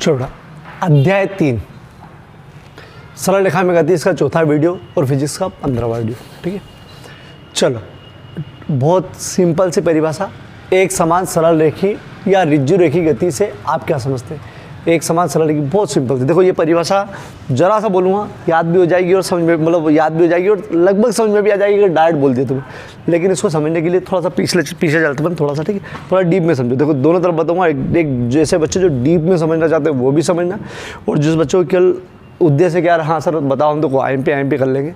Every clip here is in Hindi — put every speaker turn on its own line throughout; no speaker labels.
छोड़ा अध्याय 3 सरल रेखा में गति, इसका चौथा वीडियो और फिजिक्स का 15वां वीडियो। ठीक है, चलो बहुत सिंपल सी परिभाषा। एक समान सरल रेखी या रिज्जु रेखी गति से आप क्या समझते हैं? एक समान सरल रेखी, बहुत सिंपल थी। देखो ये परिभाषा जरा सा बोलूँगा याद भी हो जाएगी और समझ में, मतलब याद भी हो जाएगी और लगभग समझ में भी आ जाएगी अगर डायरेक्ट बोल दिए तुम्हें। लेकिन इसको समझने के लिए थोड़ा सा पीछे चलते हैं थोड़ा सा। ठीक है, थोड़ा डीप में समझो। देखो दोनों तरफ बताऊँगा, एक जैसे बच्चे जो डीप में समझना चाहते हैं वो भी समझना, और जिस बच्चों के केवल उद्देश्य क्या, हाँ सर बताओ हम तो को IMP कर लेंगे,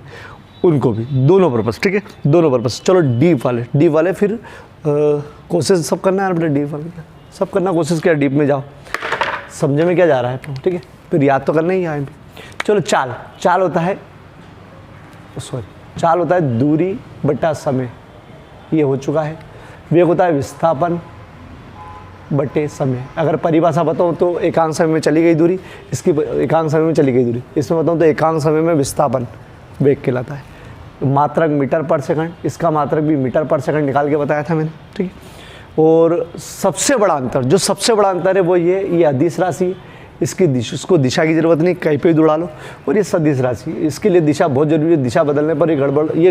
उनको भी, दोनों पर्पस। ठीक है, दोनों पर्पस। चलो डीप वाले फिर कोशिश सब करना है, अपने डीप वाले क्या सब करना, कोशिश किया डीप में जाओ, समझे में क्या जा रहा है। ठीक है, फिर याद तो करना ही है IMP। चलो चाल होता है, चाल होता है दूरी बटा समय, ये हो चुका है। वेग होता है विस्थापन बटे समय। अगर परिभाषा बताऊँ तो एकांक समय में चली गई दूरी, इसकी एकांक समय में चली गई दूरी, इसमें बताऊँ तो एकांक समय में विस्थापन वेग कहलाता है। मात्रक मीटर पर सेकंड, इसका मात्रक भी मीटर पर सेकंड निकाल के बताया था मैंने। ठीक है, और सबसे बड़ा अंतर है वो ये अदिश राशि है, इसको दिशा की जरूरत नहीं, कहीं पे भी उड़ा लो। और ये सदिश राशि, इसके लिए दिशा बहुत जरूरी है। दिशा बदलने पर ये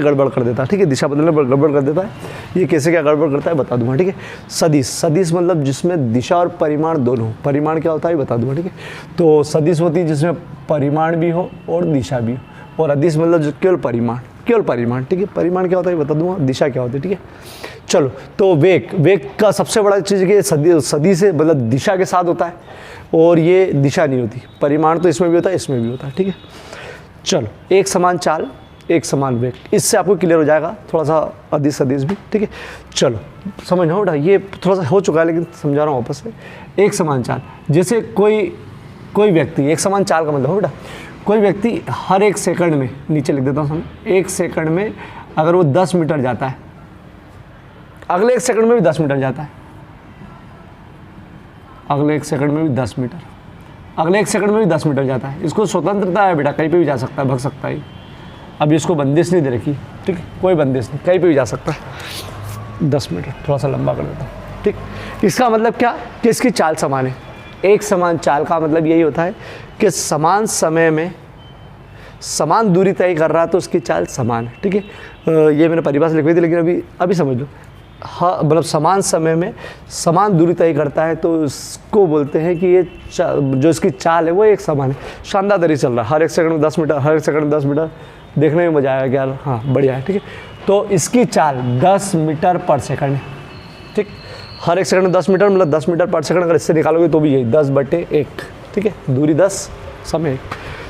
गड़बड़ कर देता है। ठीक है, दिशा बदलने पर गड़बड़ कर देता है। ये कैसे क्या गड़बड़ करता है बता दूंगा। ठीक है, सदिश मतलब जिसमें दिशा और परिमाण दोनों, परिमाण क्या होता है बता दूंगा। ठीक है, तो सदिश होती है जिसमें परिमाण भी हो और दिशा भी हो, और अदिश मतलब जो केवल परिमाण। ठीक है, परिमाण क्या होता है बता दूंगा, दिशा क्या होती है। ठीक है, चलो तो वेग का सबसे बड़ा चीज़ कि सदी से मतलब दिशा के साथ होता है, और ये दिशा नहीं होती। परिमाण तो इसमें भी होता है, इसमें भी होता है। ठीक है, चलो एक समान चाल एक समान वेग, इससे आपको क्लियर हो जाएगा थोड़ा सा अदिश सदिश भी। ठीक है, चलो समझना बेटा, ये थोड़ा सा हो चुका है लेकिन समझा रहा हूँ वापस से। एक समान चाल, जैसे कोई व्यक्ति, एक समान चाल का मतलब हो बेटा, कोई व्यक्ति हर एक सेकंड में, नीचे लिख देता हूँ समझ, एक सेकंड में अगर वो 10 मीटर जाता है, अगले एक सेकंड में भी 10 मीटर जाता है, अगले एक सेकंड में भी 10 मीटर, अगले एक सेकंड में भी 10 मीटर जाता है। इसको स्वतंत्रता है बेटा, कहीं पे भी जा सकता है, भग सकता है। अब इसको बंदिश नहीं दे रखी। ठीक है, कोई बंदिश नहीं, कहीं पे भी जा सकता है। 10 मीटर थोड़ा सा लंबा कर देता हूँ। ठीक, इसका मतलब क्या कि इसकी चाल समान है। एक समान चाल का मतलब यही होता है कि समान समय में समान दूरी तय कर रहा है तो उसकी चाल समान है। ठीक है, ये मैंने परिभाषा लिखी थी लेकिन अभी समझ लो। हाँ, मतलब समान समय में समान दूरी तय करता है तो इसको बोलते हैं कि ये जो इसकी चाल है वो एक समान है। शानदार तरीके चल रहा है, हर एक सेकंड में 10 मीटर, हर एक सेकंड में 10 मीटर, देखने में मजा आएगा यार। हाँ बढ़िया है। ठीक है, तो इसकी चाल 10 मीटर पर सेकंड है। ठीक, हर एक सेकंड में 10 मीटर मतलब 10 मीटर पर सेकंड, अगर इससे निकालोगे तो भी यही 10/1। ठीक है, दूरी 10, समय 1।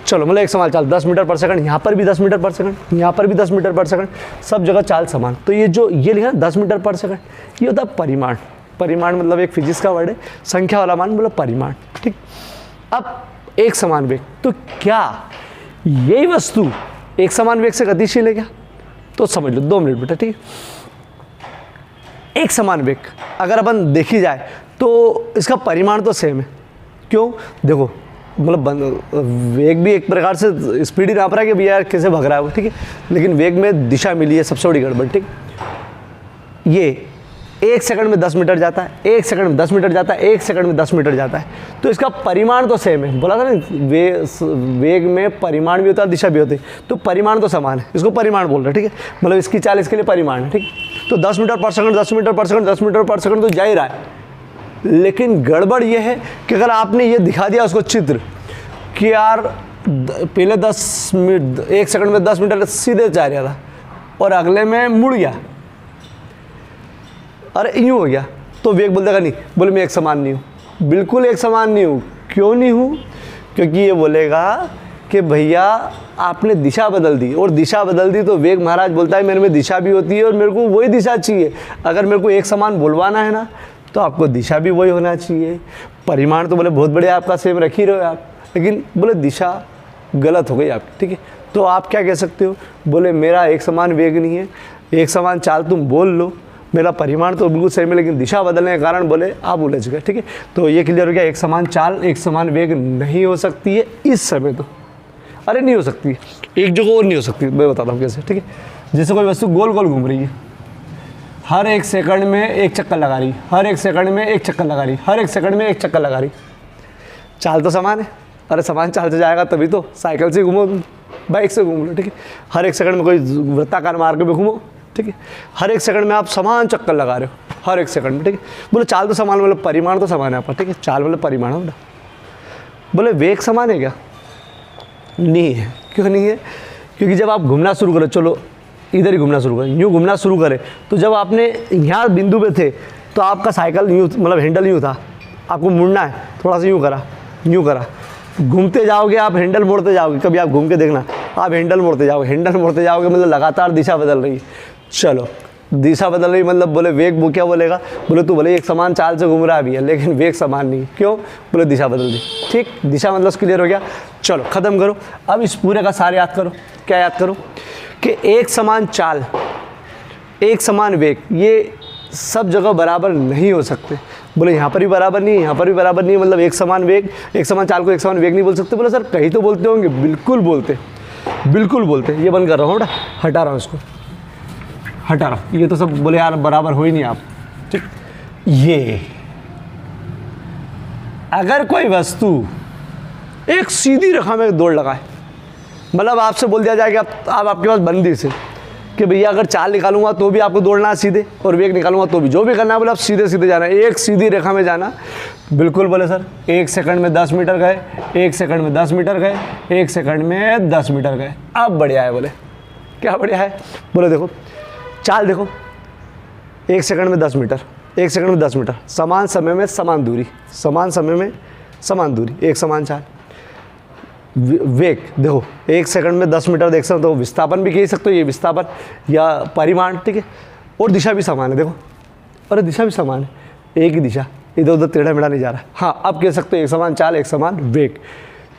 चलो मतलब एक समान चाल 10 मीटर पर सेकंड, यहाँ पर भी 10 मीटर पर सेकंड, यहाँ पर भी 10 मीटर पर सेकंड, सब जगह चाल समान। तो ये जो ये लिखा 10 मीटर पर सेकंड, ये होता है परिमाण। परिमाण मतलब एक फिजिक्स का वर्ड है, संख्या वाला मान मतलब परिमाण। ठीक, अब एक समान वेग, तो क्या यही वस्तु एक समान वेग से गतिशील है क्या? तो समझ लो, 2 मिनट बेटा। ठीक है, एक समान वेग अगर अपन देखी जाए तो इसका परिमाण तो सेम है। क्यों? देखो मतलब वेग भी एक प्रकार से स्पीड ही नाप रहा है कि भैया कैसे भाग रहा है वो। ठीक है, लेकिन वेग में दिशा मिली है, सबसे बड़ी गड़बड़। ठीक, ये एक सेकंड में 10 मीटर जाता है, एक सेकंड में 10 मीटर जाता है, एक सेकंड में 10 मीटर जाता है, तो इसका परिमाण तो सेम है। बोला था ना वेग में परिमाण भी होता है, दिशा भी होती है, तो परिमाण तो समान है, इसको परिमाण बोल रहे हैं। ठीक है, मतलब इसकी चाल इसके लिए परिमाण है। ठीक, तो 10 मीटर पर सेकंड, 10 मीटर पर सेकंड, 10 मीटर पर सेकंड तो जा ही रहा है। लेकिन गड़बड़ ये है कि अगर आपने ये दिखा दिया उसको चित्र कि यार पहले 10 मिनट, एक सेकंड में 10 मीटर सीधे जा रहा था और अगले में मुड़ गया, अरे यूँ हो गया, तो वेग बोल देगा नहीं, बोले मैं एक समान नहीं हूँ, बिल्कुल एक समान नहीं हूँ। क्यों नहीं हूँ? क्योंकि ये बोलेगा कि भैया आपने दिशा बदल दी, और दिशा बदल दी तो वेग महाराज बोलता है मेरे में दिशा भी होती है और मेरे को वही दिशा चाहिए। अगर मेरे को एक समान बोलवाना है ना तो आपको दिशा भी वही होना चाहिए। परिमाण तो बोले बहुत बढ़िया आपका सेम रख ही रहे हो आप, लेकिन बोले दिशा गलत हो गई आपकी। ठीक है, तो आप क्या कह सकते हो? बोले मेरा एक समान वेग नहीं है, एक समान चाल तुम बोल लो, मेरा परिमाण तो बिल्कुल सेम है लेकिन दिशा बदलने के कारण बोले आप उलझ गए। ठीक है, तो ये क्लियर हो गया, एक समान चाल एक समान वेग नहीं हो सकती है इस समय। तो अरे नहीं हो सकती, एक जगह और नहीं हो सकती, मैं बताता हूँ कैसे। ठीक है, जैसे कोई वस्तु गोल गोल घूम रही है, हर एक सेकंड में एक चक्कर लगा रही, हर एक सेकंड में एक चक्कर लगा रही, हर एक सेकंड में एक चक्कर लगा रही, चाल तो समान है, अरे समान चाल से जाएगा तभी तो, साइकिल से घूमो, बाइक से घूम लो, ठीक है, हर एक सेकंड में कोई वृत्ताकार मार्ग में घूमो, ठीक है, हर एक सेकंड में आप समान चक्कर लगा रहे हो, हर एक सेकंड में, ठीक है। बोले चाल तो समान, मतलब परिमाण तो समान है आपका, ठीक है, चाल मतलब परिमाण है। बोले वेग समान है क्या? नहीं है। क्यों नहीं है? क्योंकि जब आप घूमना शुरू करें, चलो इधर ही घूमना शुरू करें, यूँ घूमना शुरू करें, तो जब आपने यहाँ बिंदु पे थे तो आपका साइकिल यूँ, मतलब हैंडल यूँ था, आपको मुड़ना है, थोड़ा सा यूँ करा, यूँ करा, घूमते जाओगे आप, हैंडल मोड़ते जाओगे, कभी आप घूम के देखना, आप हैंडल मोड़ते जाओगे, हैंडल मोड़ते जाओगे, मतलब लगातार दिशा बदल रही है। चलो दिशा बदल रही, मतलब बोले वेग, वो क्या बोलेगा, बोले तू भले एक समान चाल से घूम रहा भी है लेकिन वेग समान नहीं। क्यों? बोले दिशा बदल दी। ठीक, दिशा मतलब क्लियर हो गया। चलो ख़त्म करो। अब इस पूरे का सार याद करो। क्या याद करो? कि एक समान चाल, एक समान वेग, ये सब जगह बराबर नहीं हो सकते। बोले यहाँ पर भी बराबर नहीं है, यहाँ पर भी बराबर नहीं है, मतलब एक समान वेग, एक समान चाल को एक समान वेग नहीं बोल सकते। बोले सर कहीं तो बोलते होंगे। बिल्कुल बोलते, बिल्कुल बोलते। ये बंद कर रहा हूँ बेटा, हटा रहा हूँ इसको, हटा रहा हूँ। ये तो सब बोले यार बराबर हो ही नहीं आप। ठीक, ये अगर कोई वस्तु एक सीधी रेखा में दौड़ लगाए, मतलब आपसे बोल दिया जाए कि आप आपके पास बंदी से कि भैया अगर चाल निकालूंगा तो भी आपको दौड़ना है सीधे, और वेग निकालूंगा तो भी, जो भी करना है बोले आप सीधे सीधे जाना है, एक सीधी रेखा में जाना। बिल्कुल बोले सर, 1 सेकंड में 10 मीटर गए, 1 सेकंड में 10 मीटर गए, 1 सेकंड में 10 मीटर गए। अब बढ़िया है। बोले क्या बढ़िया है? बोले देखो चाल देखो, 1 सेकंड में 10 मीटर, 1 सेकंड में 10 मीटर, समान समय में समान दूरी, समान समय में समान दूरी, एक समान चाल। वेग देखो, 1 सेकंड में 10 मीटर देख सकते हो, तो विस्थापन भी कह सकते हो, ये विस्थापन या परिमाण। ठीक है, और दिशा भी समान है। देखो, अरे दिशा भी समान है, एक ही दिशा, इधर उधर टेढ़ा मेढ़ा नहीं जा रहा। हाँ, अब कह सकते हो एक समान चाल, एक समान वेग।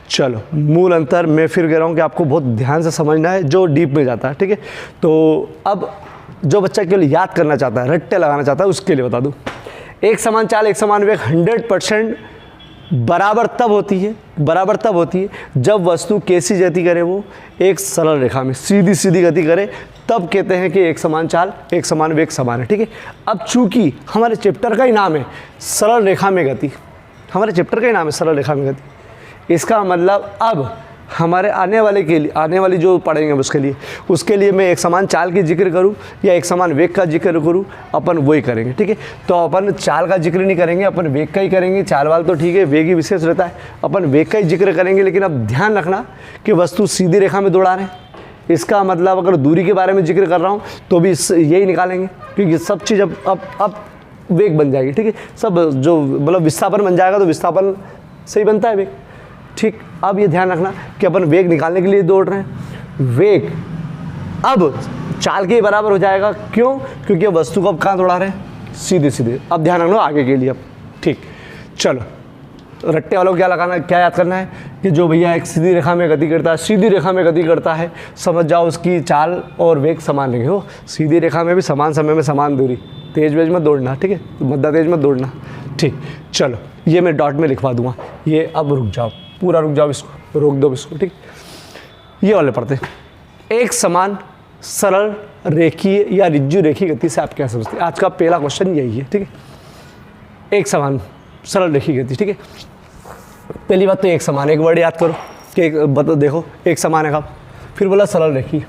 चलो, मूल अंतर मैं फिर कह रहा हूँ कि आपको बहुत ध्यान से समझना है, जो डीप में जाता है। ठीक है, तो अब जो बच्चा केवल याद करना चाहता है, रट्टे लगाना चाहता है, उसके लिए बता दूँ, एक समान चाल एक समान वेग 100% बराबर तब होती है, बराबर तब होती है जब वस्तु कैसी गति करे, वो एक सरल रेखा में सीधी सीधी गति करे, तब कहते हैं कि एक समान चाल एक समान वेग समान है। ठीक है, अब चूंकि हमारे चैप्टर का ही नाम है सरल रेखा में गति, हमारे चैप्टर का ही नाम है सरल रेखा में गति, इसका मतलब अब हमारे आने वाले के लिए, आने वाली जो पढ़ेंगे उसके लिए मैं एक समान चाल की जिक्र करूं या एक समान वेग का जिक्र करूं, अपन वही करेंगे। ठीक है, तो अपन चाल का जिक्र नहीं करेंगे, अपन वेग का ही करेंगे। चाल वाल तो ठीक है, वेग ही विशेष रहता है, अपन वेग का ही जिक्र करेंगे। लेकिन अब ध्यान रखना कि वस्तु सीधी रेखा में दौड़ा रहे हैं, इसका मतलब अगर दूरी के बारे में जिक्र कर रहा हूँ तो भी यही निकालेंगे, क्योंकि सब चीज़ अब वेग बन जाएगी। ठीक है, सब जो मतलब विस्थापन बन जाएगा तो विस्थापन से ही बनता है वेग। ठीक, अब ये ध्यान रखना कि अपन वेग निकालने के लिए दौड़ रहे हैं। वेग अब चाल के बराबर हो जाएगा। क्यों? क्योंकि वस्तु को अब कहाँ दौड़ा रहे हैं? सीधे सीधे। अब ध्यान रखना आगे के लिए। अब ठीक, चलो रट्टे वालों को क्या लगाना, क्या याद करना है कि जो भैया एक सीधी रेखा में गति करता है, सीधी रेखा में गति करता है, समझ जाओ उसकी चाल और वेग समान लेंगे। हो, सीधी रेखा में भी समान समय में समान दूरी, तेज वेज मत दौड़ना। ठीक है, मध्य तेज मत दौड़ना। ठीक, चलो ये मैं डॉट में लिखवा दूंगा। ये अब रुक जाओ, पूरा रुक जाओ, इसको रोक दो इसको। ठीक, ये वाले पढ़ते हैं। एक समान सरल रेखीय या रिज्जु रेखीय गति से आप क्या समझते हैं? आज का पहला क्वेश्चन यही है। ठीक है, एक समान सरल रेखीय गति। ठीक है, पहली बात तो एक समान, एक वर्ड याद करो कि देखो एक समान है कब, फिर बोला सरल रेखी।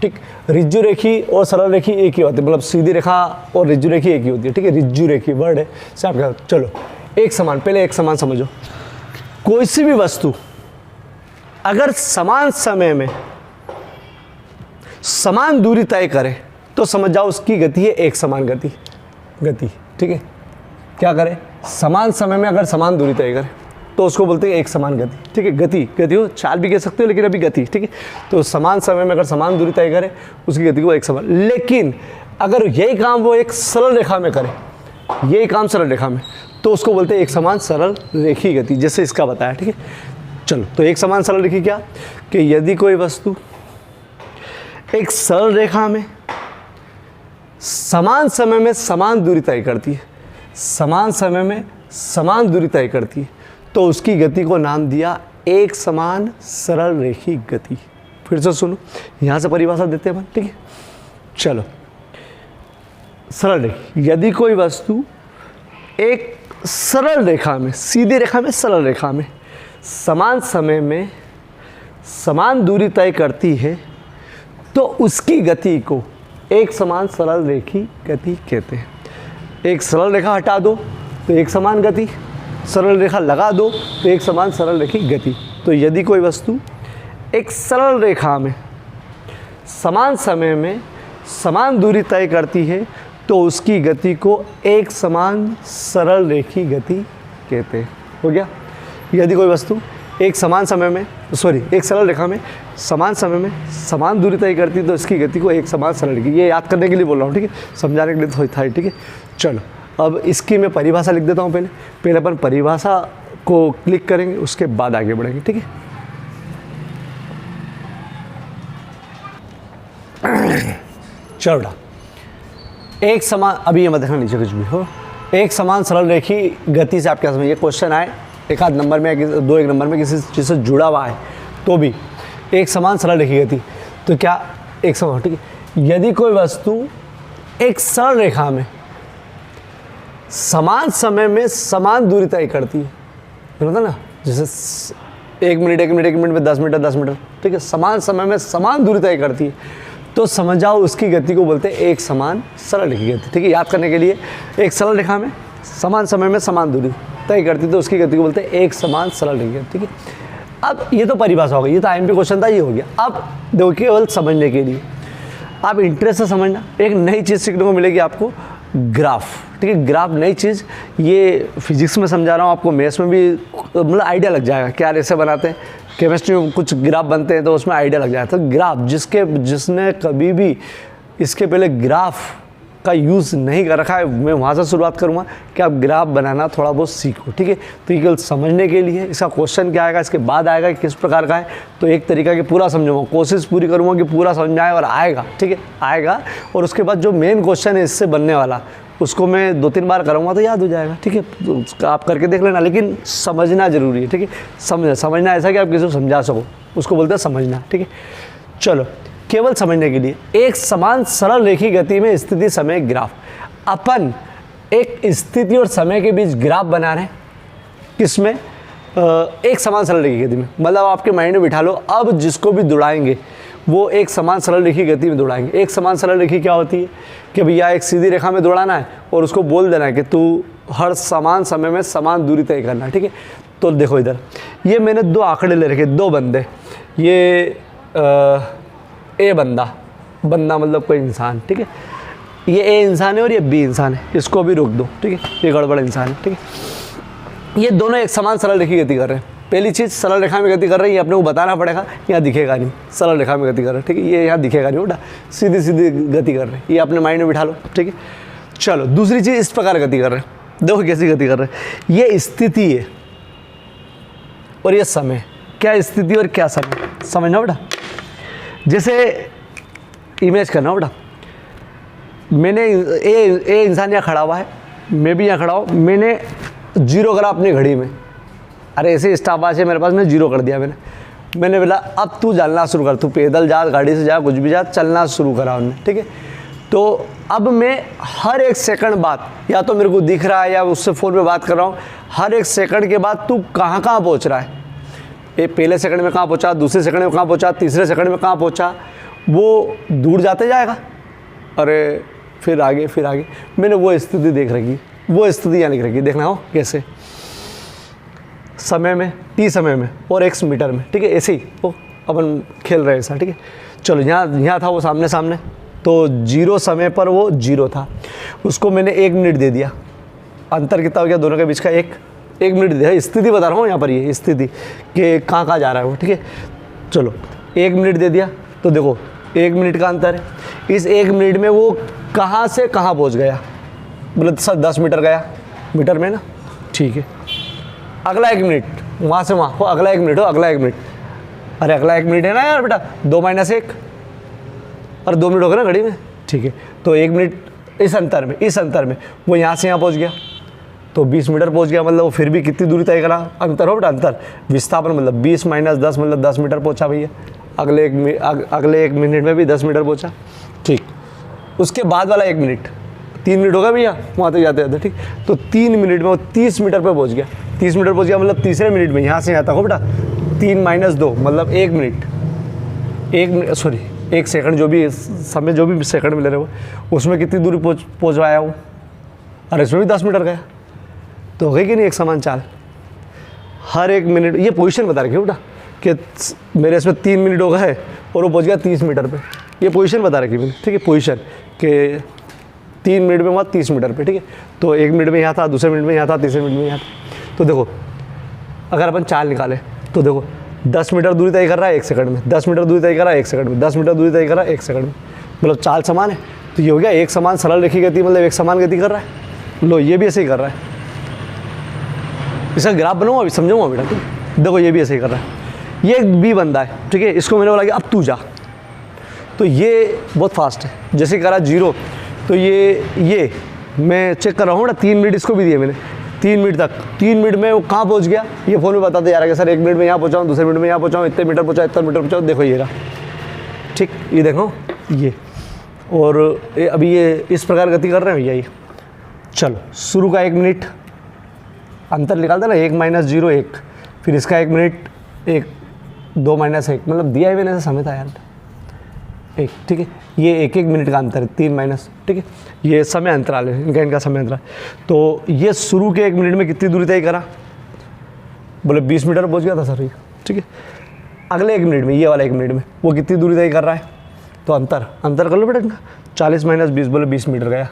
ठीक, रिज्जु रेखी और सरल रेखी एक ही होती है, मतलब सीधी रेखा और रिज्जु रेखी एक ही होती है। ठीक है, रिज्जु रेखी वर्ड है से आप क्या, चलो एक समान, पहले एक समान समझो। कोई सी भी वस्तु अगर समान समय में समान दूरी तय करे तो समझ जाओ उसकी गति है एक समान गति। ठीक है, क्या करे? समान समय में अगर समान दूरी तय करे तो उसको बोलते हैं एक समान गति। ठीक है, गति हो, चाल भी कह सकते हो लेकिन अभी गति। ठीक है, तो समान समय में अगर समान दूरी तय करे उसकी गति को एक समान। लेकिन अगर यही काम वो एक सरल रेखा में करे, यही काम सरल रेखा में, तो उसको बोलते हैं एक समान सरल रेखीय गति, जैसे इसका बताया। ठीक है, चलो तो एक समान सरल रेखी क्या, कि यदि कोई वस्तु एक सरल रेखा में समान समय में समान दूरी तय करती है, समान समय में समान दूरी तय करती है, तो उसकी गति को नाम दिया एक समान सरल रेखीय गति। फिर से सुनो, यहाँ से परिभाषा देते हैं अपन। ठीक है, चलो सरल रेखी, यदि कोई वस्तु एक सरल रेखा में, सीधी रेखा में, सरल रेखा में समान समय में समान दूरी तय करती है तो उसकी गति को एक समान सरल रेखी गति कहते हैं। एक सरल रेखा हटा दो तो एक समान गति, सरल रेखा लगा दो तो एक समान सरल रेखी गति। तो यदि कोई वस्तु एक सरल रेखा में समान समय में समान दूरी तय करती है तो उसकी गति को एक समान सरल रेखी गति कहते हैं। हो गया। यदि कोई वस्तु एक समान समय में एक सरल रेखा में समान समय में समान दूरी तय करती है तो इसकी गति को एक समान सरल रेखी, ये याद करने के लिए बोल रहा हूँ, ठीक है, समझाने के लिए तो था। ठीक है, चलो अब इसकी मैं परिभाषा लिख देता हूँ। पहले अपन परिभाषा को क्लिक करेंगे, उसके बाद आगे बढ़ेंगे। ठीक है, चलो एक समान, अभी ये मत देखना नीचे कुछ भी हो, एक समान सरल रेखी गति से आप क्या समझिए, क्वेश्चन आए एक आध नंबर में, दो एक नंबर में किसी चीज़ से जुड़ा हुआ है तो भी एक समान सरल रेखी गति, तो क्या एक समान, ठीक है। यदि कोई वस्तु एक सरल रेखा में समान समय में समान दूरी तय करती है, पता ना, जैसे एक मिनट में 10 मीटर 10 मीटर, ठीक है, समान समय में समान दूरी तय करती है तो समझ जाओ उसकी गति को बोलते हैं एक समान सरल रेखी गति। ठीक है, याद करने के लिए, एक सरल रेखा में समान समय में समान दूरी तय करती तो उसकी गति को बोलते हैं एक समान सरल रेखी गति। ठीक है, अब ये तो परिभाषा हो गई, ये तो आईएमपी क्वेश्चन था, ये हो गया। अब देखो केवल समझने के लिए आप इंटरेस्ट से समझना, एक नई चीज़ सीखने को मिलेगी आपको, ग्राफ। ठीक है, ग्राफ नई चीज़, ये फिजिक्स में समझा रहा हूँ आपको, मैथ्स में भी मतलब आइडिया लग जाएगा क्या ऐसे बनाते हैं, केमिस्ट्री में कुछ ग्राफ बनते हैं तो उसमें आइडिया लग जाता है। तो ग्राफ जिसने कभी भी इसके पहले ग्राफ का यूज़ नहीं कर रखा है, मैं वहाँ से शुरुआत करूँगा कि आप ग्राफ बनाना थोड़ा बहुत सीखो। ठीक है, तो ये केवल समझने के लिए, इसका क्वेश्चन क्या आएगा, इसके बाद आएगा किस प्रकार का है, तो एक तरीका कि पूरा समझूंगा, कोशिश पूरी करूँगा कि पूरा समझ में आए और आएगा। ठीक है, आएगा, और उसके बाद जो मेन क्वेश्चन है इससे बनने वाला, उसको मैं 2-3 बार करूँगा तो याद हो जाएगा। ठीक है, तो आप करके देख लेना, लेकिन समझना ज़रूरी है। ठीक है, समझना ऐसा कि आप किसी को समझा सको, उसको बोलते हैं समझना। ठीक है, चलो केवल समझने के लिए, एक समान सरल रेखी गति में स्थिति समय ग्राफ, अपन एक स्थिति और समय के बीच ग्राफ बना रहे हैं, किसमें, एक समान सरल रेखी गति में, मतलब आपके माइंड में बिठा लो, अब जिसको भी दौड़ाएंगे वो एक समान सरल रेखी गति में दौड़ाएंगे। एक समान सरल रेखी क्या होती है कि भैया एक सीधी रेखा में दौड़ाना है और उसको बोल देना है कि तू हर समान समय में समान दूरी तय करना है। ठीक है, तो देखो इधर ये मैंने 2 आंकड़े ले रखे, 2 बंदे, ये ए बंदा मतलब कोई इंसान, ठीक है, ये ए इंसान है और ये बी इंसान है, इसको भी रोक दो। ठीक है, ये गड़बड़ इंसान है। ठीक है, ये दोनों एक समान सरल रेखी गति कर रहे हैं। पहली चीज़ सरल रेखा में गति कर रही है, ये अपने को बताना पड़ेगा, यहाँ दिखेगा नहीं, सरल रेखा में गति कर रहे हैं। ठीक है, ये यहाँ दिखेगा नहीं, बेटा सीधी सीधी गति कर रहे हैं, ये अपने माइंड में बिठा लो। ठीक है, चलो दूसरी चीज़, इस प्रकार गति कर रहे हैं, देखो कैसी गति कर रहे हैं, ये स्थिति है और ये समय, क्या स्थिति और क्या समय, समझना बेटा। जैसे इमेज करना बेटा, मैंने ए इंसान यहाँ खड़ा हुआ है, मैं भी यहाँ खड़ा हूँ, मैंने 0 करा अपनी घड़ी में, अरे ऐसे स्टॉपवॉच है मेरे पास, मैंने 0 कर दिया, मैंने बोला अब तू चलना शुरू कर, तू पैदल जा, गाड़ी से जा, कुछ भी जा, चलना शुरू करा उन्होंने। ठीक है, तो अब मैं हर एक सेकंड बाद, या तो मेरे को दिख रहा है या उससे फ़ोन पे बात कर रहा हूँ, हर एक सेकंड के बाद तू कहाँ पहुँच रहा है, ये पहले सेकंड में कहाँ पहुँचा, दूसरे सेकंड में कहाँ पहुँचा, तीसरे सेकंड में कहाँ पहुँचा, वो दूर जाते जाएगा, अरे फिर आगे फिर आगे। मैंने वो स्थिति देख रखी, वो स्थिति यहाँ लिख रखी, देखना हो कैसे, समय में, टी समय में और x मीटर में। ठीक है, ऐसे ही वो अपन खेल रहे ऐसा। ठीक है, चलो यहाँ था वो सामने सामने, तो 0 समय पर वो 0 था, उसको मैंने 1 मिनट दे दिया, अंतर कितना हो गया दोनों के बीच का, 1 मिनट दिया। स्थिति बता रहा हूँ यहाँ पर, ये स्थिति कि कहाँ जा रहा है वो। ठीक है, चलो 1 मिनट दे दिया, तो देखो 1 मिनट का अंतर है, इस 1 मिनट में वो कहाँ से कहाँ पहुँच गया, मतलब सर 10 मीटर गया मीटर में ना। ठीक है, अगला 1 मिनट वहाँ से वहाँ हो, अगला 1 मिनट हो, अगला 1 मिनट, अरे अगला 1 मिनट है ना यार बेटा, 2 - 1 और 2 मिनट हो गए ना घड़ी में। ठीक है, तो 1 मिनट इस अंतर में वो यहाँ से यहाँ पहुँच गया, तो 20 मीटर पहुँच गया, मतलब वो फिर भी कितनी दूरी तय करा, अंतर हो बेटा, अंतर, विस्थापन मतलब 20 - 10 मतलब 10 मीटर पहुँचा भैया, अगले 1 मिनट में भी 10 मीटर पहुँचा। ठीक, उसके बाद वाला 1 मिनट, 3 मिनट होगा भैया वहाँ तक जाते जाते। ठीक, तो 3 मिनट में वो 30 मीटर पे पहुँच गया, 30 मीटर पहुँच गया मतलब तीसरे मिनट में यहाँ से यहाँ तक हो बेटा 3 - 2 मतलब 1 मिनट, 1 सेकंड, जो भी समय जो भी सेकंड में ले रहे हो उसमें कितनी दूरी पहुँच पाया हूँ, और इसमें भी 10 मीटर गया, तो हो गई कि नहीं एक समान चाल। हर 1 मिनट ये पोजीशन बता रखी है बेटा कि मेरे इसमें 3 मिनट हो गए और वो पहुँच गया 30 मीटर पे, ये पोजीशन बता रखी मैंने, ठीक है, पोजीशन के 3 मिनट में हुआ 30 मीटर पे, ठीक है। तो 1 मिनट में यहाँ था, दूसरे मिनट में यहाँ था, तीसरे मिनट में यहाँ था। तो देखो अगर अपन चाल निकाले तो देखो 10 मीटर दूरी तय कर रहा है 1 सेकंड में, 10 मीटर दूरी तय कर रहा है 1 सेकंड में, 10 मीटर दूरी तय कर रहा है 1 सेकंड में, मतलब चाल समान है। तो ये हो गया एक समान सरल रेखी गति, मतलब एक समान गति कर रहा है। लो ये भी ऐसे ही कर रहा है, इसका ग्राफ बनाऊँ अभी समझाऊँगा बेटा, ठीक। देखो ये भी ऐसे ही कर रहा है, ये एक बी बंदा है, ठीक है, इसको मैंने बोला कि अब तू जा, तो ये बहुत फास्ट है, जैसे करा 0, तो ये मैं चेक कर रहा हूँ ना 3 मिनट इसको भी दिए मैंने, 3 मिनट तक, 3 मिनट में वो कहाँ पहुँच गया, ये फ़ोन में बताते जा रहा है कि सर 1 मिनट में यहाँ पहुँचाऊँ, दूसरे मिनट में यहाँ पहुँचाऊँ, इतने मीटर पहुँचाऊँ, इतना मीटर पहुँचाऊँ, देखो ये रहा, ठीक, ये देखो ये, और अभी ये इस प्रकार गति कर रहे हैं भैया ये। चलो शुरू का 1 मिनट अंतर निकालता ना, 1 - 0 1, फिर इसका 1 मिनट 1 2 - 1, मतलब दिया है मैंने ऐसा समय था यार 1, ठीक है, ये 1 मिनट का अंतर है, 3 माइनस, ठीक है, ये समय अंतराल है इनका समय अंतराल। तो ये शुरू के 1 मिनट में कितनी दूरी तय करा, बोले 20 मीटर पहुँच गया था सर ये, ठीक है। अगले 1 मिनट में, ये वाला 1 मिनट में वो कितनी दूरी तय कर रहा है, तो अंतर कर लो बेटा इनका, 40 - 20 बोले 20 मीटर गया।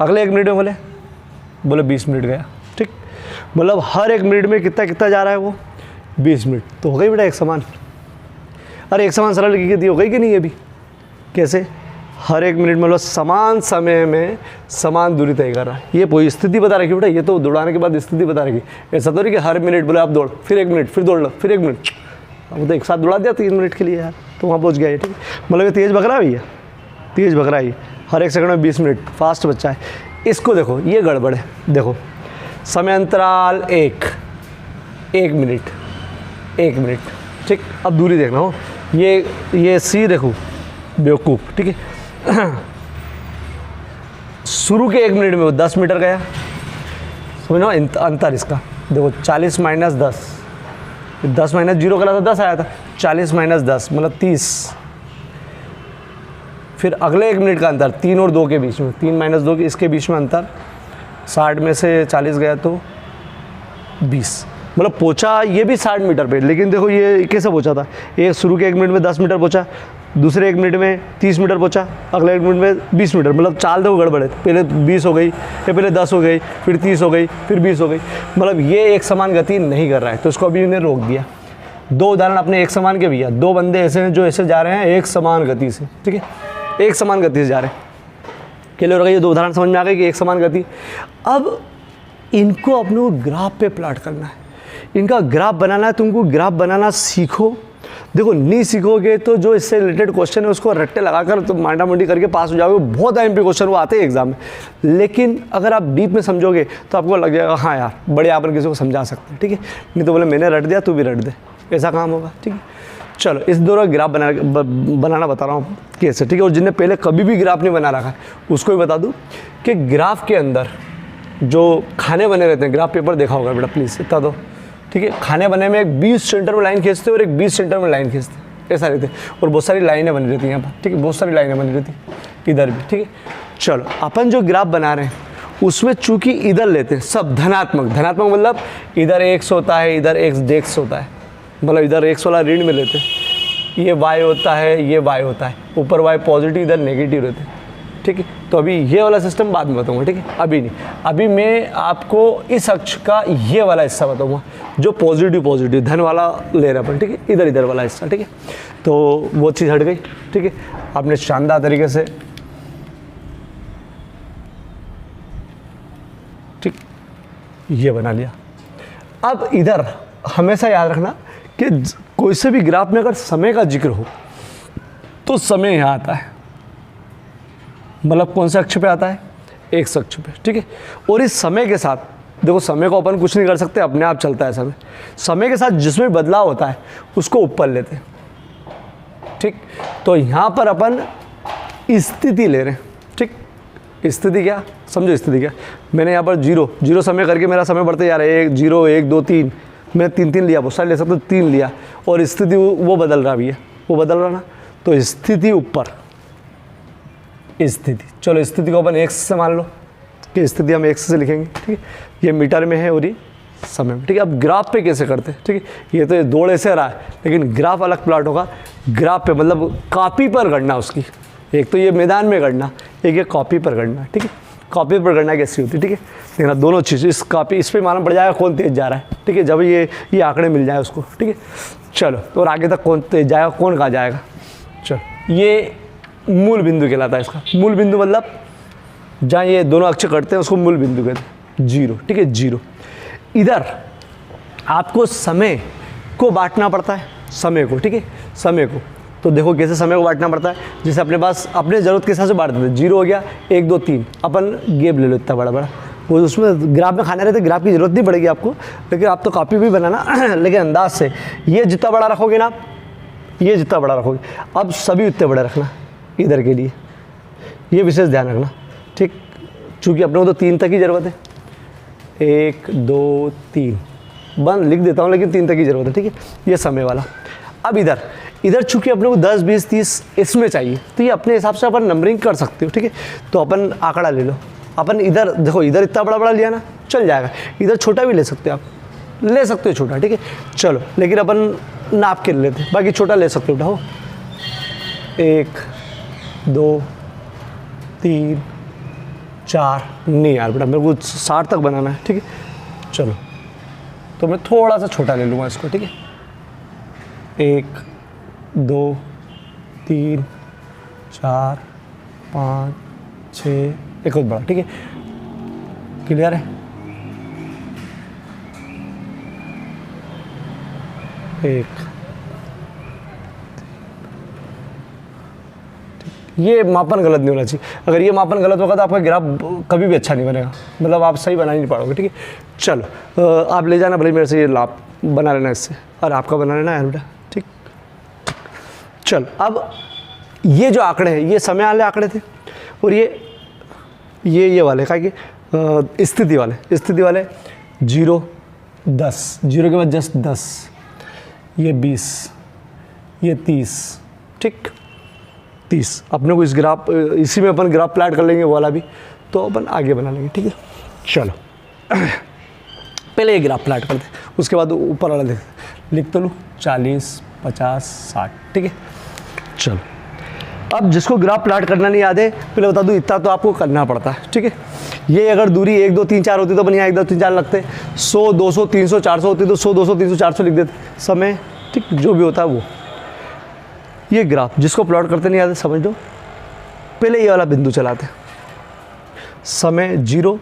अगले 1 मिनट में बोले 20 मिनट गया, ठीक, मतलब हर 1 मिनट में कितना जा रहा है वो 20 मिनट, तो हो गई बेटा एक समान। अरे एक समान सरल रेखी गति हो गई कि नहीं, ये भी कैसे, हर 1 मिनट मतलब समान समय में समान दूरी तय कर रहा है। ये कोई स्थिति बता रखी बेटा, ये तो दौड़ाने के बाद स्थिति बता रखी, ऐसा तो नहीं कि हर मिनट बोले आप दौड़, फिर 1 मिनट, फिर दौड़ लो, फिर 1 मिनट, अब तो एक साथ दौड़ा दिया 3 मिनट के लिए यार, तो वहाँ पहुँच गया ये, ठीक है। मतलब ये तेज़ भग रहा है भैया, तेज़ भग रहा है ये, हर 1 सेकंड में 20 मिनट, फास्ट बच्चा है। इसको देखो ये गड़बड़ है, देखो समय अंतराल 1 मिनट, 1 मिनट, ठीक। अब दूरी देखना हो, ये सी देखो बेवकूफ़, ठीक है। शुरू के 1 मिनट में वो 10 मीटर गया, समझो अंतर इसका, देखो 40 - 10, 10 - 0 करा था 10 आया था, 40 - 10 मतलब 30। फिर अगले 1 मिनट का अंतर 3 और 2 के बीच में, 3 - 2 के इसके बीच में अंतर, 60 में से 40 गया तो 20, मतलब पहुँचा ये भी 60 मीटर पे, लेकिन देखो ये कैसे पहुँचा था, ये शुरू के 1 मिनट में 10 मीटर पहुँचा, दूसरे 1 मिनट में 30 मीटर पहुँचा, अगले 1 मिनट में 20 मीटर, मतलब चाल देखो गड़बड़ है, पहले 20 हो गई, पहले 10 हो गई, फिर 30 हो गई, फिर 20 हो गई, मतलब ये एक समान गति नहीं कर रहा है, तो इसको अभी इन्हें रोक दिया। 2 उदाहरण अपने एक समान के भैया, 2 बंदे ऐसे हैं जो ऐसे जा रहे हैं एक समान गति से, ठीक है, एक समान गति से जा रहे हैं, क्लियर हो गया, ये 2 उदाहरण समझ में आ गए कि एक समान गति। अब इनको अपने को ग्राफ पे प्लॉट करना है, इनका ग्राफ बनाना है, तुमको ग्राफ बनाना सीखो। देखो नहीं सीखोगे तो जो इससे रिलेटेड क्वेश्चन है उसको रट्टे लगाकर तुम मांडा मुंडी करके पास हो जाओगे, बहुत एमपी क्वेश्चन वो आते हैं एग्जाम में, लेकिन अगर आप डीप में समझोगे तो आपको लग जाएगा हाँ यार बड़े अपन किसी को समझा सकते हैं, ठीक है, नहीं तो बोले मैंने रट दिया तू भी रट दे, ऐसा काम होगा, ठीक है। चलो इस दौरान ग्राफ बनाना बता रहा हूँ कैसे, ठीक है, और जिनने पहले कभी भी ग्राफ नहीं बना रखा है उसको भी बता दूँ कि ग्राफ के अंदर जो खाने बने रहते हैं, ग्राफ पेपर देखा होगा बेटा प्लीज़ इतना दो, ठीक है, खाने बने में एक 20 सेंटर में लाइन खींचते और एक 20 सेंटर में लाइन खींचते, ऐसा रहते, और बहुत सारी लाइनें बनी रहती हैं यहाँ पर, ठीक है, बहुत सारी लाइनें बनी रहती इधर भी, ठीक है। चलो अपन जो ग्राफ बना रहे हैं उसमें चूंकि इधर लेते हैं सब धनात्मक, धनात्मक मतलब इधर x होता है, इधर x होता है, मतलब इधर x वाला ऋण में लेते हैं, ये y होता है, ये y होता है, ऊपर y पॉजिटिव इधर नेगेटिव रहते हैं, ठीक है। तो अभी ये वाला सिस्टम बाद में बताऊंगा, ठीक है, अभी नहीं, अभी मैं आपको इस अक्ष का ये वाला हिस्सा बताऊंगा जो पॉजिटिव धन वाला ले रहा अपन, ठीक है, इधर वाला हिस्सा, ठीक है। तो वो चीज़ हट गई, ठीक है, आपने शानदार तरीके से, ठीक, ये बना लिया। अब इधर हमेशा याद रखना कि कोई से भी ग्राफ में अगर समय का जिक्र हो तो समय यहाँ आता है, मतलब कौन से अक्ष पे आता है, एक अक्ष पे, ठीक है। और इस समय के साथ देखो, समय को अपन कुछ नहीं कर सकते, अपने आप चलता है समय, समय के साथ जिसमें बदलाव होता है उसको ऊपर लेते हैं, ठीक। तो यहाँ पर अपन स्थिति ले रहे हैं, ठीक, स्थिति क्या, समझो स्थिति क्या, मैंने यहाँ पर जीरो समय करके मेरा समय बढ़ते जा रहा है, 1 0 1 2 3, मैं 3 ले लिया, बहुत सारे ले सकते हो, 3 लिया, और स्थिति वो बदल रहा भी है, वो बदल रहा ना, तो स्थिति ऊपर, स्थिति, चलो स्थिति को अपन x से मान लो कि स्थिति हम x से लिखेंगे, ठीक है, ये मीटर में है और ये समय में, ठीक है। अब ग्राफ पे कैसे करते हैं, ठीक है, ये तो ये दौड़ ऐसे रहा है, लेकिन ग्राफ अलग प्लॉट होगा, ग्राफ पे मतलब कॉपी पर गणना उसकी, एक तो ये मैदान में गणना, एक ये कॉपी पर गणना, ठीक है। कॉपी पर गणना कैसी होती है, ठीक है, देखना दोनों चीज़, इस कॉपी इस पे मालूम पड़ जाएगा कौन तेज जा रहा है, ठीक है, जब ये आंकड़े मिल जाए उसको, ठीक है। चलो, तो और आगे तक कौन तेज जाएगा, कौन कहाँ जाएगा, चलो ये मूल बिंदु कहलाता है इसका। मूल बिंदु मतलब जहाँ ये दोनों अक्ष कटते हैं उसको मूल बिंदु कहते हैं, 0, ठीक है, 0। इधर आपको समय को बांटना पड़ता है, समय को, ठीक है, समय को, तो देखो कैसे समय को बांटना पड़ता है, जैसे अपने पास अपने ज़रूरत के हिसाब से बांट देते हैं, 0 हो गया, 1 2 3, अपन गेप ले लो इतना बड़ा बड़ा, वो उसमें ग्राफ में खाने रहते, ग्राफ की जरूरत नहीं पड़ेगी आपको, लेकिन आप तो कॉपी भी बनाना लेकिन अंदाज से, ये जितना बड़ा रखोगे ना, ये जितना बड़ा रखोगे, अब सभी उतने बड़े रखना इधर के लिए, ये विशेष ध्यान रखना, ठीक, चूँकि अपने को तो 3 तक ही ज़रूरत है, 1 2 3 बंद लिख देता हूँ, लेकिन 3 तक की ज़रूरत है, ठीक है, ये समय वाला। अब इधर चूँकि अपने को 10 20 30 इसमें चाहिए, तो ये अपने हिसाब से अपन नंबरिंग कर सकते हो, ठीक है। तो अपन आंकड़ा ले लो, अपन इधर देखो, इधर इतना बड़ा बड़ा लिया ना, चल जाएगा, इधर छोटा भी ले सकते हो, आप ले सकते हो छोटा, ठीक है, चलो, लेकिन अपन नाप के लेते हैं, बाकी छोटा ले सकते हो, उठाओ, 1 2 3 4, नहीं यार बेटा, मेरे को 60 तक बनाना है, ठीक है, चलो, तो मैं थोड़ा सा छोटा ले लूँगा इसको, ठीक है, 1 2 3 4 5 6, एक और बड़ा, ठीक है, क्लियर है, एक, ये मापन गलत नहीं होना चाहिए, अगर ये मापन गलत होगा तो आपका ग्राफ कभी भी अच्छा नहीं बनेगा, मतलब आप सही बना ही नहीं पाओगे, ठीक है। चलो, आप ले जाना भले मेरे से, ये लाभ बना लेना इससे, और आपका बना लेना है बेटा, ठीक। चलो, अब ये जो आंकड़े हैं ये समय वाले आंकड़े थे, और ये वाले क्या कि स्थिति वाले 0 10, 0 के बाद जस्ट 10, ये 20, ये 30, ठीक, 30, अपने को इस ग्राफ, इसी में अपन ग्राफ प्लाट कर लेंगे वो वाला भी, तो अपन आगे बना लेंगे, ठीक है। चलो, पहले ये ग्राफ प्लाट करते, उसके बाद ऊपर वाला देखते, लिख तो लूँ 40 50 60, ठीक है। चलो, अब जिसको ग्राफ प्लाट करना नहीं याद है, पहले बता दूँ, इतना तो आपको करना पड़ता है, ठीक है। ये अगर दूरी 1 2 3 4 होती तो अपन यहाँ 1 2 3 4 लगते, 100 200 300 400 होती तो 100 200 300 400 लिख देते, समय, ठीक, जो भी होता है वो। ये ग्राफ जिसको प्लॉट करते नहीं आते, समझ लो, पहले ये वाला बिंदु चलाते, समय 0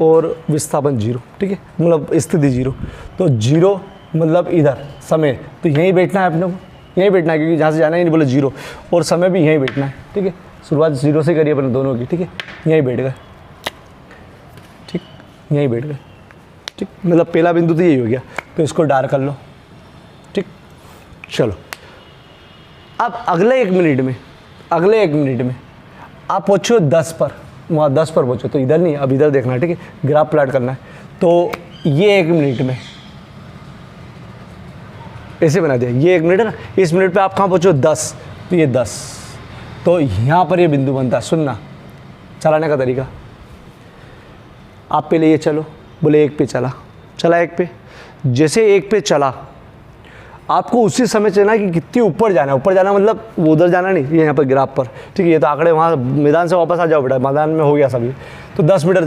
और विस्थापन 0, ठीक है, मतलब स्थिति 0, तो 0 मतलब इधर समय, तो यहीं बैठना है अपने को, यहीं बैठना है, क्योंकि जहाँ से जाना ही नहीं बोले 0, और समय भी यहीं बैठना है, ठीक है। शुरुआत 0 से करिए अपने दोनों की, ठीक है, यहीं बैठ गए, ठीक, यहीं बैठ गए, ठीक, मतलब पहला बिंदु तो यही हो गया, तो इसको डार्क कर लो, ठीक। चलो, अब अगले एक मिनट में आप पहुँचो 10 पर, वहाँ 10 पर पहुँचो, तो इधर नहीं, अब इधर देखना है, ठीक है, ग्राफ प्लाट करना है, तो ये 1 मिनट में ऐसे बना दिया, ये 1 मिनट है ना, इस मिनट पे आप कहाँ पहुँचो 10, तो ये 10, तो यहाँ पर ये बिंदु बनता है। सुनना चलाने का तरीका, आप पहले ये चलो, बोले 1 पे चला 1 पे, जैसे 1 पे चला आपको उसी समय चलना कि कितनी ऊपर जाना है, ऊपर जाना मतलब वो उधर जाना नहीं, ये यहाँ पर ग्राफ पर, ठीक है, ये तो आंकड़े वहाँ मैदान से वापस आ जाओ बेटा, मैदान में हो गया सभी, तो 10 मीटर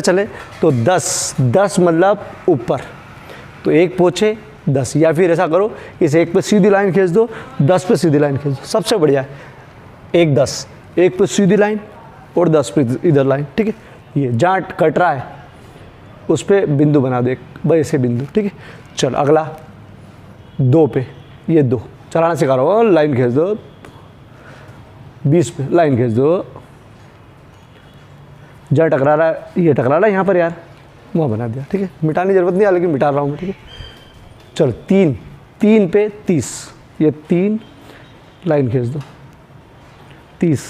चले, तो 10 मतलब ऊपर, तो 1 पहुँचे 10, या फिर ऐसा करो, इस 1 पे सीधी लाइन खींच दो, 10 पे सीधी लाइन खींच दो, सबसे बढ़िया है, 1 10, 1 पे सीधी लाइन और 10 पे इधर लाइन, ठीक है, ये जहाँ कट रहा है उस पर बिंदु बना दो, एक भाई ऐसे बिंदु, ठीक है। चलो, अगला 2 पे, ये 2 चलाना सिखा रहा हूँ, लाइन खींच दो, 20 पे लाइन खींच दो, जहाँ टकरा रहा है, ये टकरा रहा है यहाँ पर यार, वहाँ बना दिया, ठीक है, मिटाने की जरूरत नहीं है, लेकिन मिटा रहा हूँ मैं, ठीक है। चलो, 3 पे 30, ये 3 लाइन खींच दो, 30,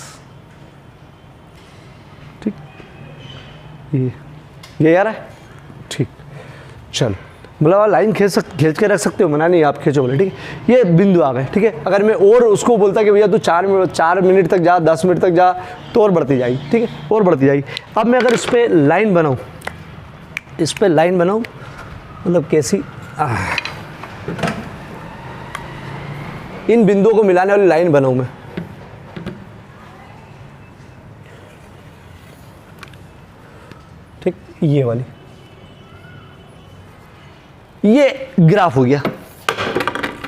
ये यार है, ठीक। चलो, मतलब आप लाइन खींच के रख सकते हो, मना नहीं, आप खींचो बोले, ठीक है। ये बिंदु आ गए, ठीक है। अगर मैं और उसको बोलता कि भैया तू 4 मिनट तक जा, 10 मिनट तक जा, तो और बढ़ती जाएगी, ठीक है, और बढ़ती जाएगी। अब मैं अगर इस पर लाइन बनाऊँ, इस पर लाइन बनाऊँ, मतलब कैसी, इन बिंदुओं को मिलाने वाली लाइन बनाऊँ मैं, ठीक, ये वाली, ये ग्राफ हो गया,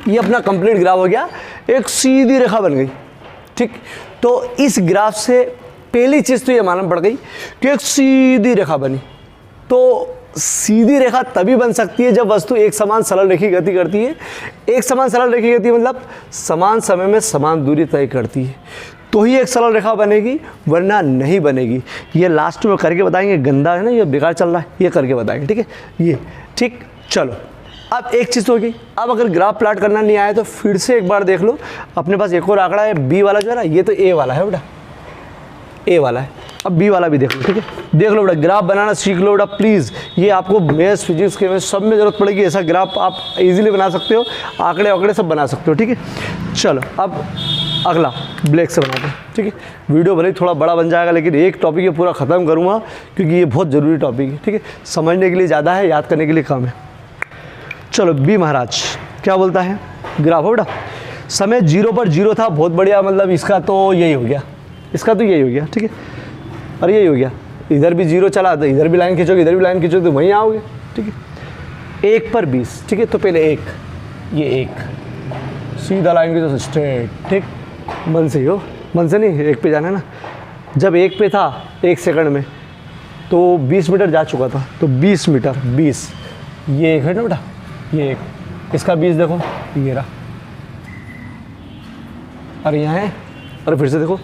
ये अपना कंप्लीट ग्राफ हो गया, एक सीधी रेखा बन गई, ठीक। तो इस ग्राफ से पहली चीज़ तो ये मालूम पड़ गई कि एक सीधी रेखा बनी। तो सीधी रेखा तभी बन सकती है जब वस्तु एक समान सरल रेखी गति करती है। एक समान सरल रेखी गति मतलब समान समय में समान दूरी तय करती है, तो ही एक सरल रेखा बनेगी, वरना नहीं बनेगी। ये लास्ट में करके बताएंगे, गंदा है ना, ये बेकार चल रहा है, ये करके बताएंगे, ठीक है, ये, ठीक। चलो, अब एक चीज़ तो होगी, अब अगर ग्राफ प्लाट करना नहीं आया तो फिर से एक बार देख लो, अपने पास एक और आंकड़ा है, बी वाला जो है ना, ये तो ए वाला है बेटा, ए वाला है। अब बी वाला भी देख लो, ठीक है, देख लो बेटा, ग्राफ बनाना सीख लो बेटा प्लीज़। ये आपको मैथ्स, फिजिक्स, केमिस्ट्री सब में ज़रूरत पड़ेगी। ऐसा ग्राफ आप इजीली बना सकते हो, आंकड़े वाकड़े सब बना सकते हो, ठीक है। चलो, अब अगला ब्लैक से बनाते हैं, ठीक है। वीडियो भले ही थोड़ा बड़ा बन जाएगा, लेकिन एक टॉपिक ये पूरा ख़त्म करूँगा, क्योंकि ये बहुत ज़रूरी टॉपिक है, ठीक है। समझने के लिए ज़्यादा है, याद करने के लिए कम है। चलो, बी महाराज क्या बोलता है, ग्राफ हो बेटा, समय 0 पर 0 था, बहुत बढ़िया, मतलब इसका तो यही हो गया, इसका तो यही हो गया, ठीक है, और यही हो गया। इधर भी 0 चला तो इधर भी लाइन खींचोगे, इधर भी लाइन खींचोगे तो वहीं आओगे, ठीक है। 1 पर 20, ठीक है, तो पहले 1, ये 1 सीधा लाइन खींचो स्ट्रेट, ठीक, मन से ही हो, मन से नहीं, 1 पे जाना है ना। जब 1 पे था 1 सेकंड में, तो 20 मीटर जा चुका था, तो 20 मीटर, 20, ये 1 है ना बेटा, ये 1, इसका 20 देखो, ये रहा, अरे यहाँ है, अरे फिर से देखो,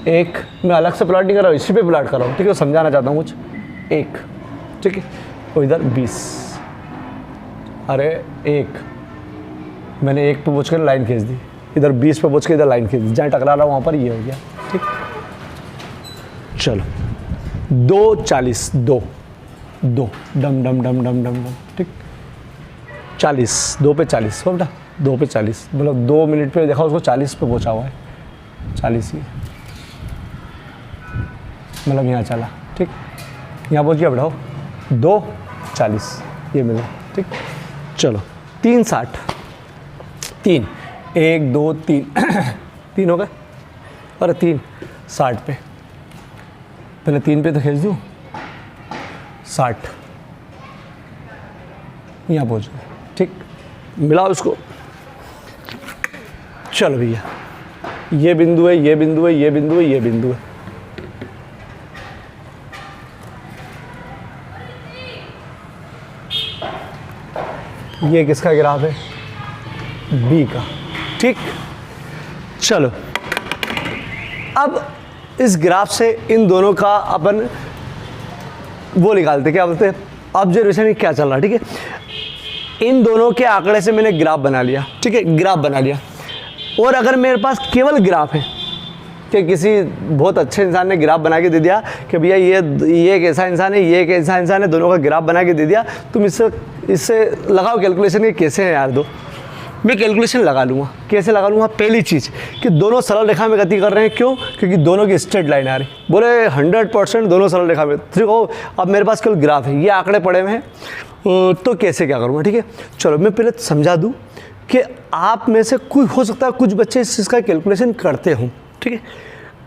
1 मैं अलग से प्लाट नहीं कर रहा हूँ, इसी पे प्लाट कर रहा हूँ, ठीक है, समझाना चाहता हूँ कुछ, 1, ठीक है, और इधर 20, अरे 1 मैंने 1 पे पहुँच कर लाइन खींच दी, इधर 20 पे पहुँच के इधर लाइन खींच दी, जहाँ टकरा रहा हूँ वहाँ पर ये हो गया, ठीक। चलो, 2:40, 2 डम डम डम डम डम डम, ठीक, 40, 2 पे 40 हो बेटा, 2 पे 40, मतलब 2 मिनट पे देखा उसको 40 पे पहुँचा हुआ है, 40 ही, मतलब यहाँ चला, ठीक, यहाँ पहुँच गया बेटा, 2:40 ये मिला, ठीक। चलो, 3:60, 3, 1 2 3 3 हो गए, अरे 3:60 पे, पहले 3 पे तो खींच दूँ, 60 यहाँ पहुँच गए, ठीक, मिला उसको। चलो भैया, ये बिंदु है, ये बिंदु है, ये बिंदु है, ये बिंदु है, ये किसका ग्राफ है, बी का, ठीक। चलो, अब इस ग्राफ से इन दोनों का अपन वो निकालते, क्या बोलते हैं, ऑब्जर्वेशन क्या चल रहा है, ठीक है। इन दोनों के आंकड़े से मैंने ग्राफ बना लिया, ठीक है, ग्राफ बना लिया। और अगर मेरे पास केवल ग्राफ है कि किसी बहुत अच्छे इंसान ने ग्राफ बना के दे दिया कि भैया ये एक ऐसा इंसान है, ये एक ऐसा इंसान है, दोनों का ग्राफ बना के दे दिया, तुम इससे लगाओ कैलकुलेशन कि कैसे हैं यार दो। मैं कैलकुलेशन लगा लूँगा, कैसे लगा लूँगा, पहली चीज़ कि दोनों सरल रेखा में गति कर रहे हैं, क्यों, क्योंकि दोनों की स्ट्रेट लाइन आ रही, बोले 100% दोनों सरल रेखा में। देखो, अब मेरे पास केवल ग्राफ है, ये आंकड़े पड़े हुए हैं, तो कैसे क्या करूँगा, ठीक है। चलो, मैं पहले समझा दूँ कि आप में से कोई हो सकता है कुछ बच्चे इस चीज़ का कैलकुलेशन करते हों, ठीक है।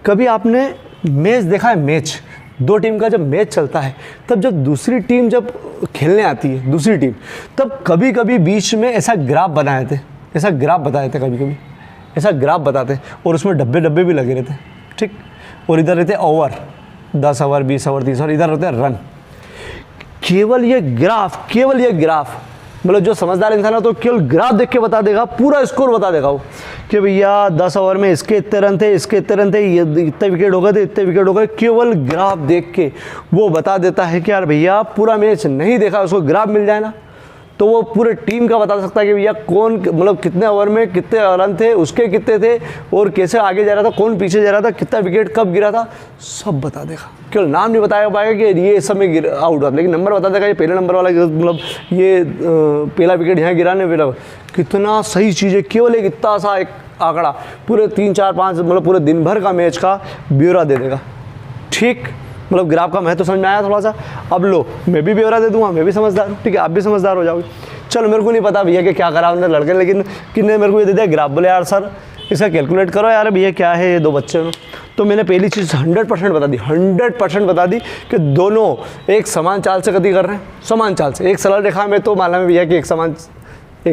कभी आपने मैच देखा है, मैच, 2 टीम का जब मैच चलता है, तब जब दूसरी टीम जब खेलने आती है, दूसरी टीम, तब कभी कभी बीच में ऐसा ग्राफ बनाए थे, ऐसा ग्राफ बताए थे, कभी कभी ऐसा ग्राफ बताते, और उसमें डब्बे भी लगे रहते, ठीक। और इधर रहते ओवर, 10 ओवर, 20 ओवर, 30 ओवर, इधर रहते रन। केवल ये ग्राफ मतलब जो समझदार इंसान है तो केवल ग्राफ देख के बता देगा, पूरा स्कोर बता देगा वो कि भैया 10 ओवर में इसके इतने रन थे, इसके इतने रन थे, ये इतने विकेट हो गए थे, इतने विकेट हो गए। केवल ग्राफ देख के वो बता देता है कि यार भैया पूरा मैच नहीं देखा, उसको ग्राफ मिल जाए ना तो वो पूरे टीम का बता सकता है कि भैया कौन मतलब कितने ओवर में कितने रन थे, उसके कितने थे और कैसे आगे जा रहा था, कौन पीछे जा रहा था, कितना विकेट कब गिरा था, सब बता देगा। केवल नाम नहीं बताया पाएगा कि ये इस समय आउट हुआ, लेकिन नंबर बता देगा, ये पहले नंबर वाला मतलब ये पहला विकेट यहाँ गिरा नहीं पहला। कितना सही चीज़ है, केवल एक इतना सा एक आंकड़ा पूरे 3 4 5 मतलब पूरे दिन भर का मैच का ब्यौरा दे देगा। ठीक, मतलब ग्राफ का महत्व समझ में आया थोड़ा सा। अब लो मैं भी ब्यौरा दे दूंगा, मैं भी समझदार हूँ, ठीक है, आप भी समझदार हो जाओगे। चलो मेरे को नहीं पता भैया कि क्या करा उन्होंने लड़के, लेकिन किन्ने मेरे को ये दे दिया ग्राफ। बोले यार सर इसका कैलकुलेट करो यार भैया क्या है ये 2 बच्चे में। तो मैंने पहली चीज़ 100% बता दी, 100% बता दी कि दोनों एक समान चाल से गति कर रहे हैं, समान चाल से। एक सरल रेखा में तो मालूम है भैया कि एक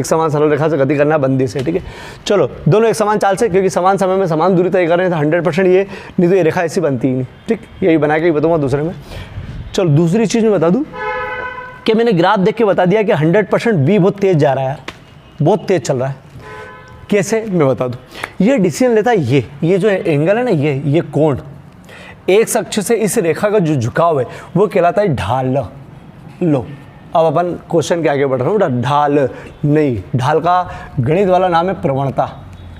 समान सरल रेखा से गति करना बंदी से, ठीक है। चलो दोनों एक समान चाल से, क्योंकि समान समय में समान दूरी तय कर रहे हैं, तो 100% ये, नहीं तो ये रेखा ऐसी बनती ही नहीं, ठीक। यही बना के ही बताऊँगा दूसरे में। चलो दूसरी चीज़ मैं बता दूँ कि मैंने ग्राफ देख के बता दिया कि 100% बी बहुत तेज़ जा रहा है यार, बहुत तेज़ चल रहा है। कैसे मैं बता दूँ, ये डिसीजन लेता है ये जो एंगल है ना, ये कोण एक अक्ष से इस रेखा का जो झुकाव है वो कहलाता है ढाल। लो अब अपन क्वेश्चन के आगे बढ़ रहा हूँ। ढाल नहीं, ढाल का गणित वाला नाम है प्रवणता,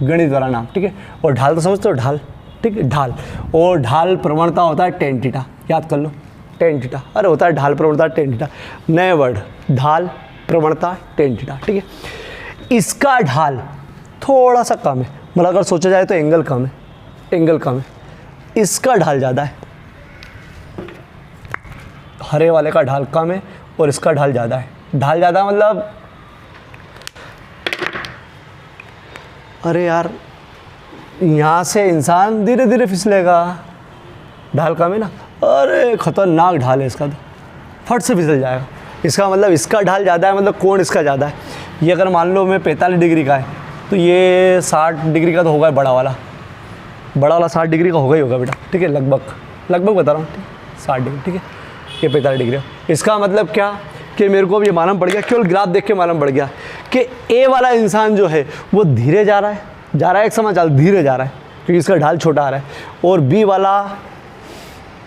गणित वाला नाम, ठीक है। और ढाल तो समझते हो, ढाल, ठीक है, ढाल। और ढाल प्रवणता होता है tan थीटा, याद कर लो tan थीटा। अरे होता है ढाल प्रवणता tan थीटा, नए वर्ड, ढाल प्रवणता tan थीटा, ठीक है। इसका ढाल थोड़ा सा कम है, मतलब अगर सोचा जाए तो एंगल कम है, एंगल कम है। इसका ढाल ज़्यादा है, हरे वाले का ढाल कम है और इसका ढाल ज़्यादा है। ढाल ज़्यादा मतलब अरे यार यहाँ से इंसान धीरे धीरे फिसलेगा, ढाल कम है ना, अरे खतरनाक ढाल है इसका, तो फट से फिसल जाएगा। इसका मतलब इसका ढाल ज़्यादा है, मतलब कोण इसका ज़्यादा है। ये अगर मान लो मैं 45 डिग्री का है तो ये 60 डिग्री का तो होगा, बड़ा वाला 60 डिग्री का होगा ही होगा बेटा, ठीक है, लगभग बता रहा हूँ, 60 डिग्री, ठीक है। ये 45 डिग्री। इसका मतलब क्या कि मेरे को अब ये मालूम पड़ गया, केवल ग्राफ देख के मालूम पड़ गया कि ए वाला इंसान जो है वो धीरे जा रहा है, एक समान चाल धीरे जा रहा है क्योंकि इसका ढाल छोटा आ रहा है, और बी वाला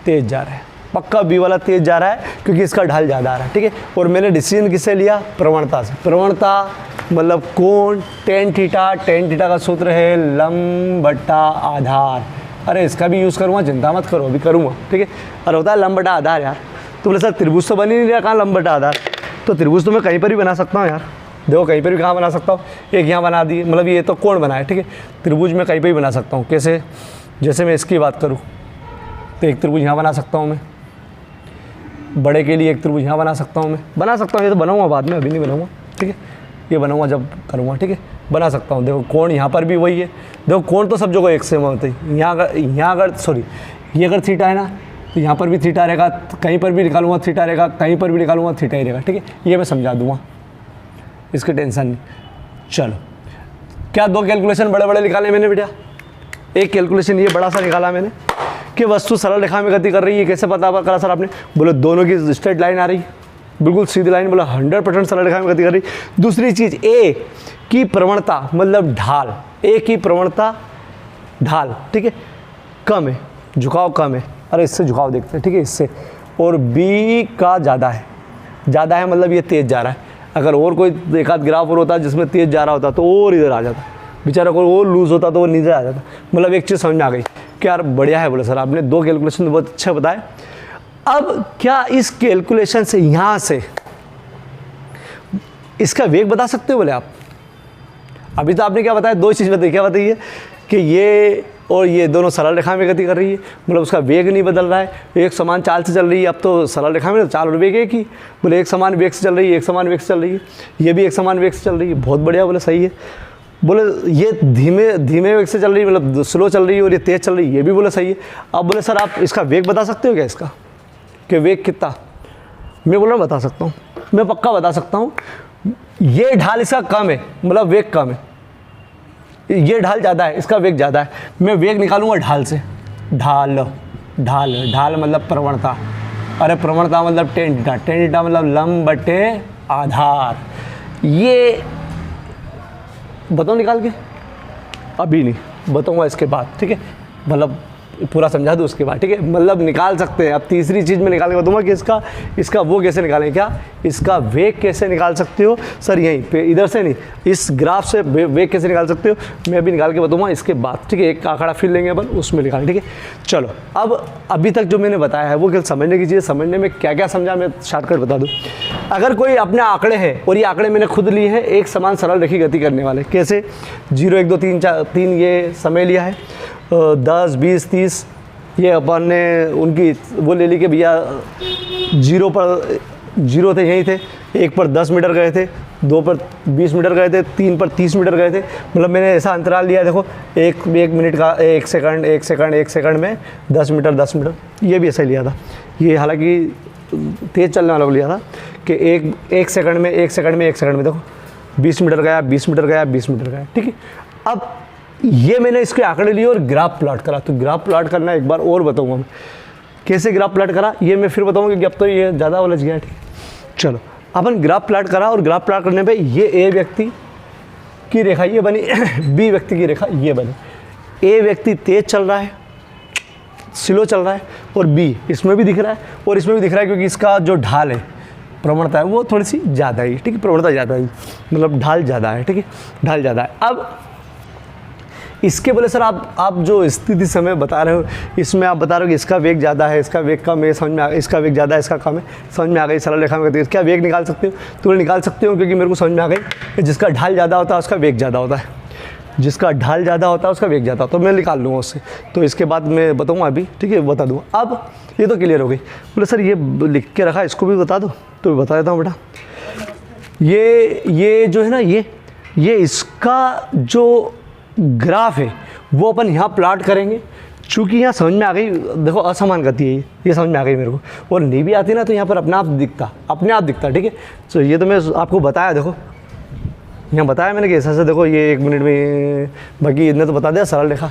तेज जा रहा है, पक्का बी वाला तेज जा रहा है क्योंकि इसका ढाल ज़्यादा आ रहा है, ठीक है। और मैंने डिसीजन किससे लिया, प्रवणता से। प्रवणता मतलब कोण tan थीटा का सूत्र है लंब बटा आधार। अरे इसका भी यूज़ करूँगा, चिंता मत करो, अभी करूँगा, ठीक है। अरे होता है लंब बटा आधार यार। तो बोले सर त्रिभुज तो बन ही नहीं रहा, कहाँ लंब बटा आधार। तो त्रिभुज तो मैं कहीं पर भी बना सकता हूँ यार, देखो कहीं पर भी कहाँ बना सकता हूँ, एक यहाँ बना दी, मतलब ये तो कोण बना है, ठीक है। त्रिभुज में कहीं पर भी बना सकता हूँ। कैसे, जैसे मैं इसकी बात करूँ तो एक त्रिभुज यहाँ बना सकता हूँ मैं, बड़े के लिए एक त्रिभुज यहाँ बना सकता हूँ मैं, बना सकता हूँ, ये तो बनाऊँगा बाद में, अभी नहीं बनाऊँगा, ठीक है, ये बनाऊँगा जब करूँगा, ठीक है, बना सकता हूँ। देखो कोण यहाँ पर भी वही है, देखो कोण तो सब जगह एक सेम होते हैं। यहाँ अगर सॉरी ये अगर थीटा है ना तो यहाँ पर भी थीटा रहेगा, कहीं पर भी निकालूंगा थीटा रहेगा, कहीं पर भी निकालूंगा थीटा ही रहेगा, ठीक है। ये मैं समझा दूँगा, इसकी टेंशन नहीं। चलो क्या 2 कैलकुलेशन बड़े बड़े निकाले मैंने बेटा। एक कैलकुलेशन ये बड़ा सा निकाला मैंने कि वस्तु सरल रेखा में गति कर रही है। कैसे पता करा सर आपने, बोले दोनों की स्ट्रेट लाइन आ रही, बिल्कुल सीधी लाइन, बोला 100% सरल रेखा में गति कर रही। दूसरी चीज़ ए की प्रवणता मतलब ढाल, ए की प्रवणता ढाल, ठीक है, कम है, झुकाव कम है। अरे इससे झुकाव देखते हैं, ठीक है, इससे। और बी का ज़्यादा है मतलब ये तेज़ जा रहा है। अगर और कोई एक आध ग्राफ और होता जिसमें तेज़ जा रहा होता तो और इधर आ जाता, बेचारा कोई और लूज़ होता तो वो नीचे आ जाता। मतलब एक चीज़ समझ में आ गई कि यार बढ़िया है, बोले सर आपने 2 कैलकुलेशन तो बहुत अच्छा बताए। अब क्या इस कैलकुलेशन से यहाँ से इसका वेग बता सकते हो, बोले आप। अभी तो आपने क्या बताया, 2 चीज़ बताई, क्या बताइए कि ये और ये दोनों सरल रेखा में गति कर रही है, मतलब उसका वेग नहीं बदल रहा है, एक समान चाल से चल रही है। अब तो सरल रेखा में चाल और वेग एक ही, बोले एक समान वेग से चल रही है, एक समान वेग से चल रही है, ये भी एक समान वेग से चल रही है, बहुत बढ़िया, बोले सही है। बोले ये धीमे वेग से चल रही है, मतलब स्लो चल रही है, और ये तेज़ चल रही है, ये भी बोले सही है। अब बोले सर आप इसका वेग बता सकते हो क्या, इसका कि वेग कितना। मैं बोल रहा बता सकता हूँ, मैं पक्का बता सकता हूँ। ये ढाल इसका कम है, मतलब वेग कम है, ये ढाल ज़्यादा है, इसका वेग ज़्यादा है। मैं वेग निकालूंगा ढाल से, ढाल मतलब प्रवणता। अरे प्रवणता मतलब tan थीटा मतलब लंब बटे आधार। ये बताओ निकाल के, अभी नहीं बताऊंगा इसके बाद, ठीक है, मतलब पूरा समझा दूँ उसके बाद, ठीक है। मतलब निकाल सकते हैं। अब तीसरी चीज़ मैं निकाल के बताऊँगा कि इसका वो कैसे निकालें, क्या इसका वेग कैसे निकाल सकते हो सर, यहीं पे, इधर से नहीं, इस ग्राफ से वेग कैसे निकाल सकते हो मैं अभी निकाल के बताऊँगा इसके बाद, ठीक है। एक आंकड़ा फिर लेंगे अपन, उसमें निकालें, ठीक है। चलो, अब अभी तक जो मैंने बताया है वो केवल समझने की चीज़, समझने में क्या क्या समझा मैं शॉर्टकट बता दूँ। अगर कोई अपने आंकड़े हैं और ये आंकड़े मैंने खुद लिए हैं एक समान सरल रेखी गति करने वाले, कैसे 0 1 2 3 4 3 ये समय लिया है, 10 20 30 ये अपन ने उनकी वो ले ली कि भैया 0 पर 0 थे यहीं थे, 1 पर 10 मीटर गए थे, 2 पर 20 मीटर गए थे, 3 पर 30 मीटर गए थे। मतलब मैंने ऐसा अंतराल लिया, देखो एक मिनट का 1 सेकंड 1 सेकंड 1 सेकंड में 10 मीटर 10 मीटर, ये भी ऐसा ही लिया था। ये हालांकि तेज़ चलने वाला को लिया था कि एक सेकंड में 1 सेकंड में 1 सेकंड में देखो 20 मीटर गया 20 मीटर गया 20 मीटर गया, ठीक है। अब ये मैंने इसके आंकड़े लिए और ग्राफ प्लॉट करा, तो ग्राफ प्लॉट करना एक बार और बताऊंगा मैं कैसे ग्राफ प्लॉट करा, ये मैं फिर बताऊंगा क्योंकि अब तो ये ज़्यादा उलझ गया, ठीक है। चलो, अपन ग्राफ प्लॉट करा और ग्राफ प्लॉट करने पे ये ए व्यक्ति की रेखा ये बनी, बी व्यक्ति की रेखा ये बनी। ए व्यक्ति तेज चल रहा है, स्लो चल रहा है, और बी इसमें भी दिख रहा है और इसमें भी दिख रहा है क्योंकि इसका जो ढाल है, प्रवणता है, वो थोड़ी सी ज़्यादा है, ठीक है। प्रवणता ज़्यादा है, मतलब ढाल ज़्यादा है, ठीक है, ढाल ज़्यादा है। अब इसके बोले सर आप जो स्थिति समय बता रहे हो इसमें आप बता रहे हो कि इसका वेग ज़्यादा है, इसका वेग कम है, समझ में आ गया, इसका वेग ज़्यादा है, इसका कम है, समझ में आ गई, सरल रेखा में कहते हैं क्या वेग निकाल सकते हो, तो निकाल सकते हो क्योंकि मेरे को समझ में आ गई कि जिसका ढाल ज़्यादा होता है उसका वेग ज़्यादा होता है, जिसका ढाल ज़्यादा होता है उसका वेग ज़्यादा होता है, तो मैं निकाल लूँगा उससे। तो इसके बाद मैं बताऊँगा अभी, ठीक है, बता दूँ। अब ये तो क्लियर हो गई। बोले सर ये लिख के रखा, इसको भी बता दो, तो बता देता हूँ बेटा। ये जो है ना, ये इसका जो ग्राफ है वो अपन यहाँ प्लॉट करेंगे, चूँकि यहाँ समझ में आ गई, देखो असमान गति है ये समझ में आ गई मेरे को, और नहीं भी आती ना तो यहाँ पर अपने आप दिखता, ठीक है। तो ये तो मैं आपको बताया, देखो यहाँ बताया मैंने कि ऐसा देखो ये 1 मिनट में, बाकी इतने तो बता दिया। सरल रेखा,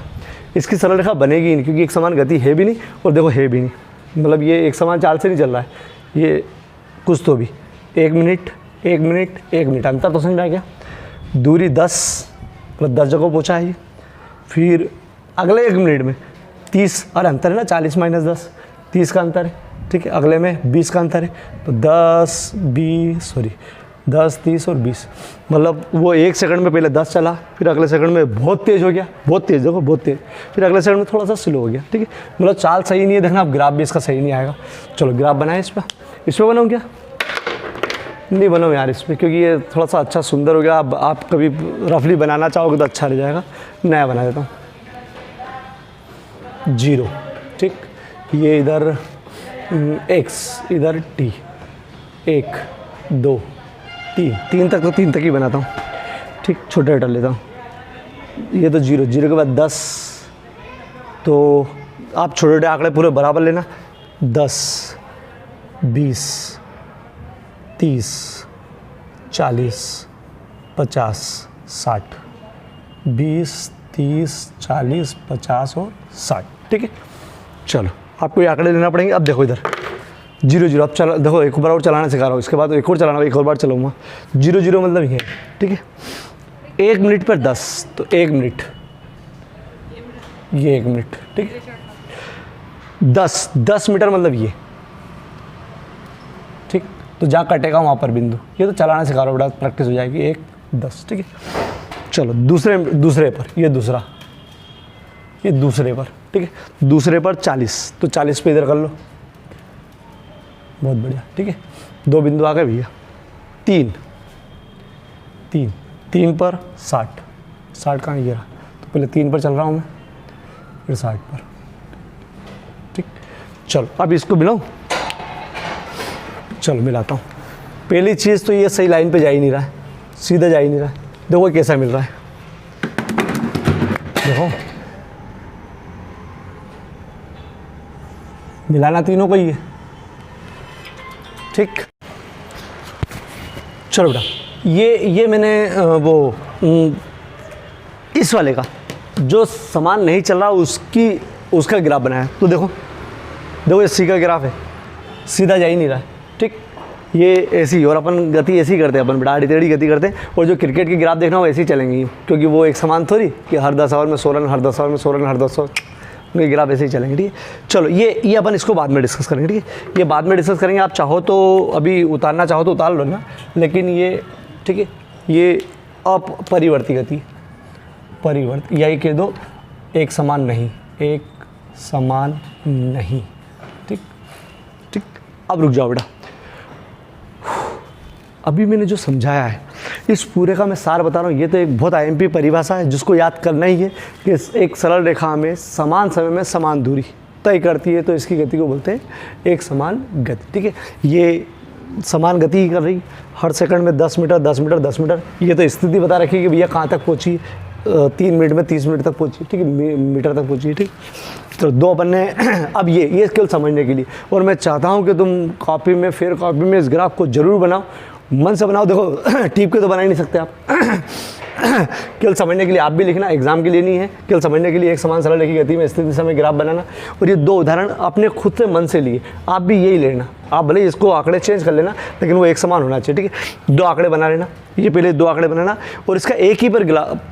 इसकी सरल रेखा बनेगी नहीं क्योंकि एक समान गति है भी नहीं और देखो है भी नहीं, मतलब ये एक समान चाल से नहीं चल रहा है, ये कुछ तो भी 1 मिनट 1 मिनट 1 मिनट अंतर तो समझ में आ गया। दूरी 10 मतलब 10 जगह पहुँचा है ये, फिर अगले 1 मिनट में 30 और अंतर है ना, 40 - 10 30 का अंतर है, ठीक है। अगले में 20 का अंतर है, तो 10 30 और 20, मतलब वो 1 सेकंड में पहले 10 चला, फिर अगले सेकंड में बहुत तेज़ हो गया, बहुत तेज़, देखो बहुत तेज़, फिर अगले सेकंड में थोड़ा सा स्लो हो गया, ठीक है। मतलब चाल सही नहीं है, देखना आप ग्राफ भी इसका सही नहीं आएगा। चलो ग्राफ बनाए, इस पर बनाऊँ क्या, नहीं बनाओ यार इस पर, क्योंकि ये थोड़ा सा अच्छा सुंदर हो गया। अब आप कभी रफली बनाना चाहोगे तो अच्छा रह जाएगा, नया बना देता हूँ। 0, ठीक, ये इधर x, इधर t, 1 2 3 तक, तो 3 तक ही बनाता हूँ, ठीक। छोटा छोटा लेता हूँ, ये तो 0 के बाद 10, तो आप छोटे छोटे आंकड़े पूरे बराबर लेना, 10 20 30 40 50 60 20 30 40 50 और 60, ठीक है। चलो आपको ये आंकड़े लेना पड़ेंगे। अब देखो इधर 0 अब चला, देखो एक बार और चलाना सिखा रहा हूँ, इसके बाद एक और चलाना, एक और बार चलाऊँगा। 0 मतलब ये, ठीक है। 1 मिनट पर 10, तो 1 मिनट, ये 1 मिनट, ठीक है। 10 मीटर मतलब ये, ठीक। तो जहाँ कटेगा वहाँ पर बिंदु, ये तो चलाना सिखा रहा हूँ बेटा, प्रैक्टिस हो जाएगी। 1 10, ठीक है। चलो दूसरे पर, ये दूसरे पर, ठीक है। दूसरे पर 40, तो 40 पे इधर कर लो, बहुत बढ़िया, ठीक है। 2 बिंदु आ गए भैया। 3 पर 60 कहाँ गिरा, तो पहले 3 पर चल रहा हूँ मैं, फिर 60 पर, ठीक। चलो अब इसको मिलाऊँ, चलो मिलाता हूँ। पहली चीज़ तो ये सही लाइन पे जा ही नहीं रहा है, सीधा जा ही नहीं रहा है, देखो कैसा मिल रहा है, देखो मिलाना तीनों को ही है, ठीक। चलो बेटा, ये मैंने वो इस वाले का जो सामान नहीं चल रहा उसका ग्राफ बनाया, तो देखो ये सी का ग्राफ है, सीधा जा ही नहीं रहा है, ठीक। ये ऐसी, और अपन गति ऐसी करते हैं, अपन बड़ा आड़ी टेढ़ी गति करते हैं, और जो क्रिकेट की ग्राफ देखना वो ऐसे ही चलेंगी, क्योंकि वो एक समान थोड़ी कि हर 10 ओवर में 16 रन, हर 10 ओवर में 16 रन, हर 10 ओवर उनके ग्राफ ऐसे ही चलेंगे, ठीक है। चलो ये अपन इसको बाद में डिस्कस करेंगे, ठीक है, ये बाद में डिस्कस करेंगे। आप चाहो तो अभी उतारना चाहो तो उतार लो ना, लेकिन ये ठीक है, ये अपरिवर्ती गति, परिवर्त यही कह दो, एक समान नहीं, एक समान नहीं, ठीक ठीक। अब रुक जाओ बेटा, अभी मैंने जो समझाया है इस पूरे का मैं सार बता रहा हूँ। ये तो एक बहुत आईएमपी परिभाषा है जिसको याद करना ही है कि एक सरल रेखा में समान समय में समान दूरी तय करती है, तो इसकी गति को बोलते हैं एक समान गति, ठीक है। ये समान गति ही कर रही, हर सेकंड में 10 मीटर 10 मीटर 10 मीटर। ये तो स्थिति बता रखी कि भैया कहाँ तक पहुँची, 3 मिनट में 30 मिनट तक पहुँची, ठीक है, मीटर तक पहुँची, ठीक। तो दो अपन ने अब ये केवल समझने के लिए, और मैं चाहता हूँ कि तुम कॉपी में फिर कॉपी में इस ग्राफ को ज़रूर बनाओ, मन से बनाओ। देखो टीप के तो बना ही नहीं सकते आप केवल समझने के लिए, आप भी लिखना, एग्जाम के लिए नहीं है, केवल समझने के लिए एक समान सरल रेखीय गति में स्थिति समय ग्राफ बनाना। और ये 2 उदाहरण अपने खुद से मन से लिए, आप भी यही लेना। आप भले इसको आंकड़े चेंज कर लेना, लेकिन वो एक समान होना चाहिए, ठीक है। 2 आंकड़े बना लेना, ये पहले 2 आंकड़े बनाना और इसका एक ही पर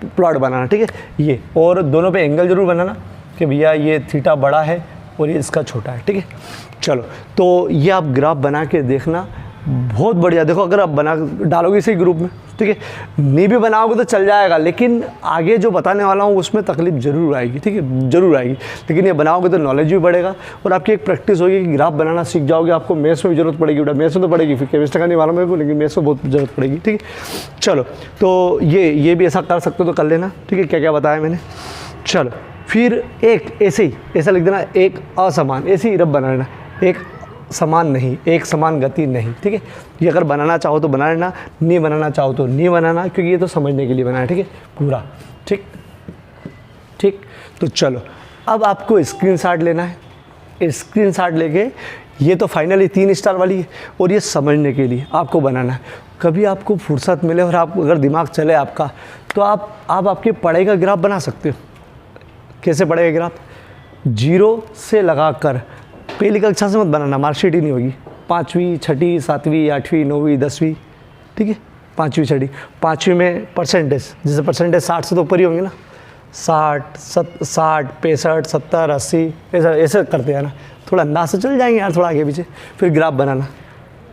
प्लॉट बनाना, ठीक है। ये और दोनों पे एंगल जरूर बनाना कि भैया ये थीटा बड़ा है और ये इसका छोटा है, ठीक है। चलो, तो ये आप ग्राफ बना के देखना, बहुत बढ़िया। देखो अगर आप बना डालोगे इसी ग्रुप में, ठीक है, नहीं भी बनाओगे तो चल जाएगा, लेकिन आगे जो बताने वाला हूँ उसमें तकलीफ जरूर आएगी, ठीक है, जरूर आएगी। लेकिन ये बनाओगे तो नॉलेज भी बढ़ेगा और आपकी एक प्रैक्टिस होगी कि ग्राफ बनाना सीख जाओगे। आपको मैथ्स में भी जरूरत पड़ेगी बेटा, मैथ्स में तो पड़ेगी, फिर केमिस्ट्री का नहीं मालूम मेरे को, लेकिन मैथ्स में बहुत जरूरत पड़ेगी, ठीक है। चलो, तो ये भी ऐसा कर सकते हो तो कर लेना, ठीक है, क्या क्या बताया मैंने। चलो, फिर एक ऐसे ही ऐसा लिख देना, एक असमान, ऐसे ही रब बना लेना, एक समान नहीं, एक समान गति नहीं, ठीक है। ये अगर बनाना चाहो तो बना लेना, नहीं बनाना चाहो तो नहीं बनाना, क्योंकि ये तो समझने के लिए बनाया, ठीक है, पूरा, ठीक ठीक। तो चलो, अब आपको स्क्रीनशॉट लेना है। स्क्रीनशॉट लेके, ये तो फाइनली 3 स्टार वाली है और ये समझने के लिए आपको बनाना है। कभी आपको फुर्सत मिले और आप अगर दिमाग चले आपका, तो आप आपके पढ़ाई का ग्राफ बना सकते हो। कैसे पढ़ेगा ग्राफ? 0 से लगाकर, पहली कक्षा से मत बनाना, मार्कशीट ही नहीं होगी। 5वीं 6ठी 7वीं 8वीं 9वीं 10वीं, ठीक है, 5वीं 6ठी, 5वीं में परसेंटेज, जैसे परसेंटेज 60 से तो ऊपर ही होंगे ना, 60 65 70 80, ऐसा करते हैं ना, थोड़ा अंदाज से चल जाएंगे यार, थोड़ा आगे पीछे। फिर ग्राफ बनाना,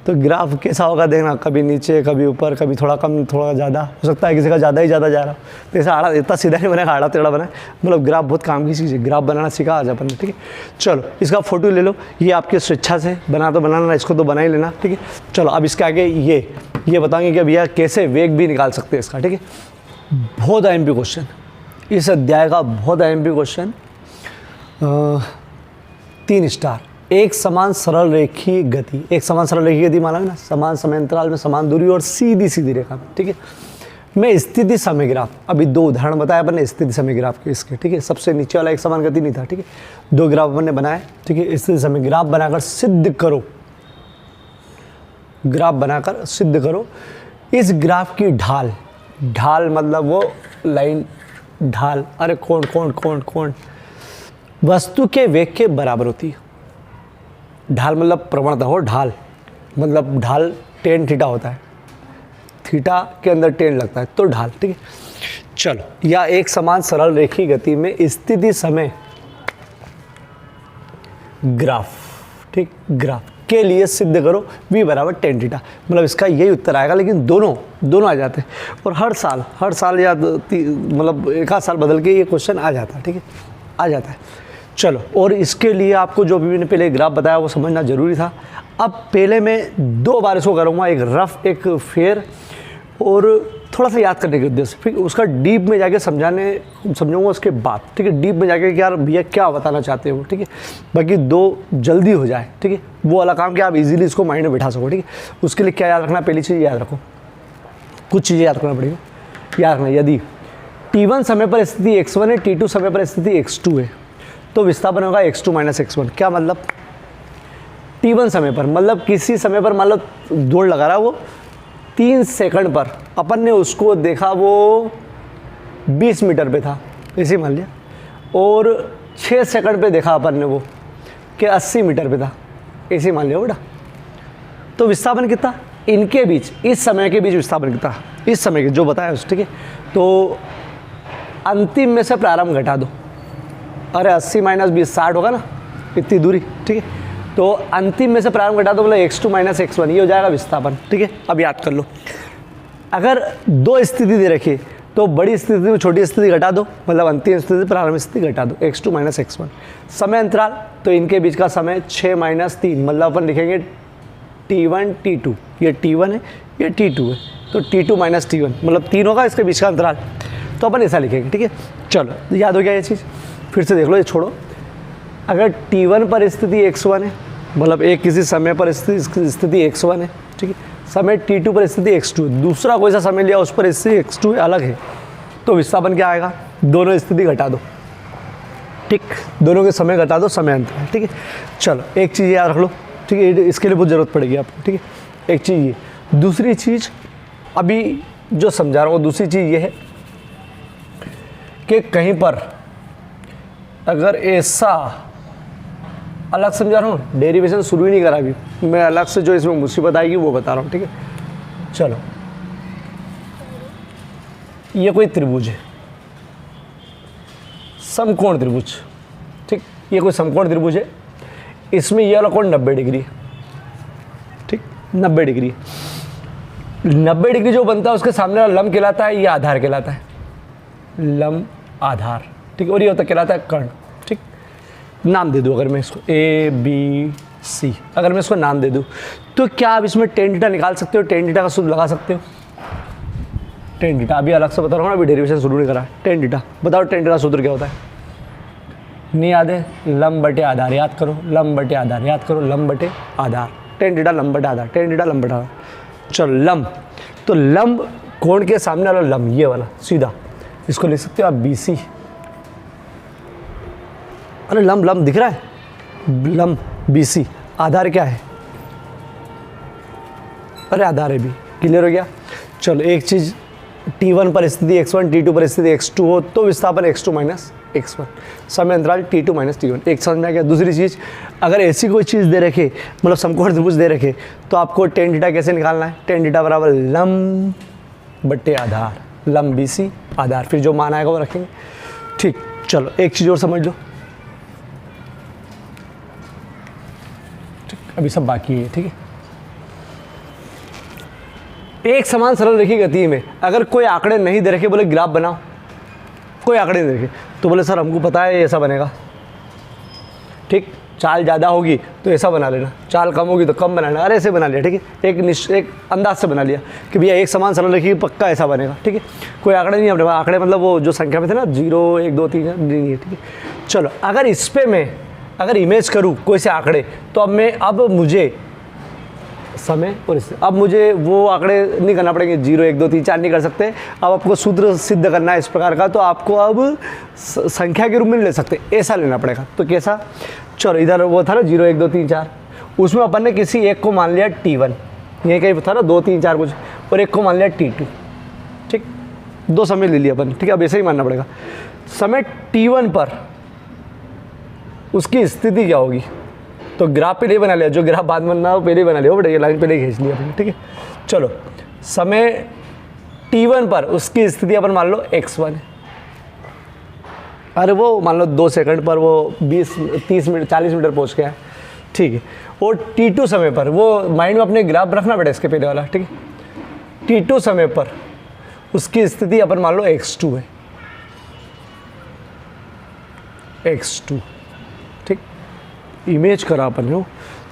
तो ग्राफ कैसा होगा देखना, कभी नीचे कभी ऊपर, कभी थोड़ा कम थोड़ा ज़्यादा, हो सकता है किसी का ज़्यादा ही ज़्यादा जा रहा हो। तो ऐसा आड़ा इतना सीधा नहीं बना, आड़ा टेढ़ा बना, मतलब ग्राफ बहुत काम की चीज़ है, ग्राफ बनाना सीखा आज अपन ने, ठीक है। चलो, इसका फोटो ले लो, ये आपकी स्वेच्छा से बना तो बनाना, इसको तो बना ही लेना, ठीक है। चलो, अब इसके आगे ये बताएंगे कि भैया कैसे वेग भी निकाल सकते हैं इसका, ठीक है। बहुत IMP क्वेश्चन, इस अध्याय का बहुत IMP क्वेश्चन। 3 स्टार, एक समान सरल रेखीय गति, एक समान सरल रेखीय गति माना है ना, समान समय अंतराल में समान दूरी और सीधी सीधी रेखा में, ठीक है। मैं स्थिति समय ग्राफ, अभी 2 उदाहरण बताया अपन ने स्थिति समय ग्राफ के इसके, ठीक है। सबसे नीचे वाला एक समान गति नहीं था, ठीक है। 2 ग्राफ अपन ने बनाए, ठीक है। स्थिति समय ग्राफ बनाकर सिद्ध करो, ग्राफ बनाकर सिद्ध करो। इस ग्राफ की ढाल, ढाल मतलब वो लाइन ढाल, अरे कौन वस्तु के वेग के बराबर होती है। ढाल मतलब प्रवणता हो, ढाल मतलब ढाल tan थीटा होता है, थीटा के अंदर tan लगता है, तो ढाल, ठीक है। चलो, या एक समान सरल रेखीय गति में स्थिति समय ग्राफ, ठीक, ग्राफ के लिए सिद्ध करो v बराबर tan थीटा, मतलब इसका यही उत्तर आएगा। लेकिन दोनों आ जाते हैं और हर साल या मतलब एक आध साल बदल के ये क्वेश्चन आ जाता है, ठीक है, आ जाता है। चलो, और इसके लिए आपको जो भी मैंने पहले ग्राफ बताया वो समझना ज़रूरी था। अब पहले मैं 2 बार इसको करूँगा, एक रफ एक फेयर, और थोड़ा सा याद करने के उद्देश्य, फिर उसका डीप में जाके समझाऊंगा उसके बाद, ठीक है। डीप में जाके कि यार भैया क्या बताना चाहते हो, ठीक है। बाकी 2 जल्दी हो जाए, ठीक है, वो वाला काम कि आप इजीली इसको माइंड में बिठा सको, ठीक है। उसके लिए क्या याद रखना, पहली चीज़ याद रखो, कुछ चीज़ें याद करना पड़ेगा। याद रखना, यदि T1 समय पर स्थिति x1 है, T2 समय पर स्थिति x2 है, तो विस्थापन होगा x2 - x1। क्या मतलब? T1 समय पर मतलब किसी समय पर, मतलब दौड़ लगा रहा वो 3 सेकंड पर, अपन ने उसको देखा वो 20 मीटर पे था, इसी मान लिया, और 6 सेकंड पे देखा अपन ने वो कि 80 मीटर पे था, इसी मान लिया बेटा। तो विस्थापन कितना इनके बीच, इस समय के बीच विस्थापन कितना, इस समय के जो बताया उस, ठीक है। तो अंतिम में से प्रारंभ घटा दो, अरे 80 माइनस 20 60 होगा ना, इतनी दूरी, ठीक है। तो अंतिम में से प्रारंभ घटा दो, मतलब x2 माइनस x1, ये हो जाएगा विस्थापन, ठीक है। अब याद कर लो, अगर दो स्थिति दे रखी तो बड़ी स्थिति में छोटी स्थिति घटा दो, मतलब अंतिम स्थिति प्रारंभिक स्थिति घटा दो, x2 माइनस x1। समय अंतराल, तो इनके बीच का समय 6 माइनस 3, मतलब अपन लिखेंगे t1 t2, ये t1 है ये t2 है, तो t2 माइनस t1, मतलब 3 होगा इसके बीच का अंतराल, तो अपन ऐसा लिखेंगे, ठीक है। चलो याद हो गया ये चीज़, फिर से देख लो, ये छोड़ो। अगर t1 पर स्थिति x1 है, मतलब एक किसी समय पर स्थिति x1 है, ठीक है, समय t2 पर स्थिति x2, दूसरा कोई सा समय लिया उस पर स्थिति x2 अलग है, तो विस्थापन क्या आएगा, दोनों स्थिति घटा दो, ठीक, दोनों के समय घटा दो, समय अंतराल, ठीक है। चलो एक चीज़ याद रख लो, ठीक है, इसके लिए बहुत ज़रूरत पड़ेगी आपको, ठीक है। एक चीज़ ये, दूसरी चीज़ अभी जो समझा रहा हूँ, दूसरी चीज़ ये है कि कहीं पर अगर ऐसा अलग समझा रहा हूँ, डेरिवेशन शुरू ही नहीं करा अभी, मैं अलग से जो इसमें मुसीबत आएगी वो बता रहा हूँ, ठीक है। चलो ये कोई त्रिभुज है, समकोण त्रिभुज, ठीक, ये कोई समकोण त्रिभुज है, इसमें ये वाला कोण 90 डिग्री है, ठीक, 90 डिग्री। 90 डिग्री जो बनता है उसके सामने वाला लंब कहलाता है, ये आधार कहलाता है, लंब आधार, ठीक, और ये होता कहलाता है कर्ण, ठीक। नाम दे दूँ अगर मैं इसको ABC, अगर मैं इसको नाम दे दूँ तो क्या आप इसमें टेन थीटा निकाल सकते हो, टेन थीटा का सूत्र लगा सकते हो। टेन थीटा अभी अलग से बता रहा हूँ ना, अभी डेरिवेशन शुरू नहीं करा। टेन थीटा बताओ, टेन थीटा सूत्र क्या होता है, नहीं याद है, लंब बटे आधार, याद करो, लंब बटे आधार, याद करो, लंब बटे आधार, टेन थीटा लंब बटे आधार, टेन थीटा लंब बटे आधार। चलो लंब, तो लंब कोण के सामने वाला लंब, ये वाला सीधा, इसको लिख सकते हो आप BC। अरे लंब लंब दिख रहा है, लंब BC, आधार क्या है, अरे आधार है भी, क्लियर हो गया। चलो एक चीज़, t1 पर स्थिति x1, t2 पर स्थिति x2 हो तो विस्थापन x2 माइनस x1, समय अंतराल t2 माइनस t1, एक समझ में आ गया। दूसरी चीज़, अगर ऐसी कोई चीज़ दे रखे, मतलब समकोण त्रिभुज दे रखे, तो आपको टेन थीटा कैसे निकालना है, टेन थीटा बराबर लंब बटे आधार, लंब BC आधार, फिर जो मान आएगा वो रखेंगे, ठीक। चलो एक चीज़ और समझ लो, ठीक, अभी सब बाकी है, ठीक है। एक समान सरल रेखीय गति में अगर कोई आंकड़े नहीं दे रखे, बोले ग्राफ बनाओ, कोई आंकड़े नहीं दे रखे, तो बोले सर हमको पता है ऐसा बनेगा, ठीक, चाल ज़्यादा होगी तो ऐसा बना लेना, चाल कम होगी तो कम बनाना, अरे ऐसे बना लिया, ठीक है, एक अंदाज से बना लिया कि भैया एक समान सरल रेखीय पक्का ऐसा बनेगा, ठीक है। कोई आंकड़े नहीं, अपने आंकड़े मतलब वो जो संख्या में थे ना, 0 1 2 3 नहीं है, ठीक है। चलो अगर इस पर मैं अगर इमेज करूँ कोई से आंकड़े, तो अब मुझे समय और इससे अब मुझे वो आंकड़े नहीं करना पड़ेंगे, 0 1 2 3 4 नहीं कर सकते। अब आपको सूत्र सिद्ध करना है इस प्रकार का, तो आपको अब संख्या के रूप में ले सकते, ऐसा लेना पड़ेगा। तो कैसा, चलो इधर वो था ना 0 1 2 3 4, उसमें अपन ने किसी एक को मान लिया t1, ये कहीं था ना 2 3 4 कुछ, और एक को मान लिया t2, ठीक, दो समय ले लिया अपन, ठीक है। अब ऐसे ही मानना पड़ेगा, समय t1 पर उसकी स्थिति क्या होगी, तो ग्राफ पहले बना लिया, जो ग्राफ बाद में बनना हो पहले बना लिया, बट ये लाइन पहले खींच लिया, ठीक है। चलो समय t1 पर उसकी स्थिति अपन मान लो x1 है, अरे वो मान लो 2 सेकंड पर वो 20 30 मिनट 40 मीटर पहुंच गया है, ठीक है। और t2 समय पर, वो माइंड में अपने ग्राफ रखना बेटा इसके पहले वाला, ठीक है। t2 समय पर उसकी स्थिति अपन मान लो x2 है, x2, ठीक, इमेज करा अपन ने,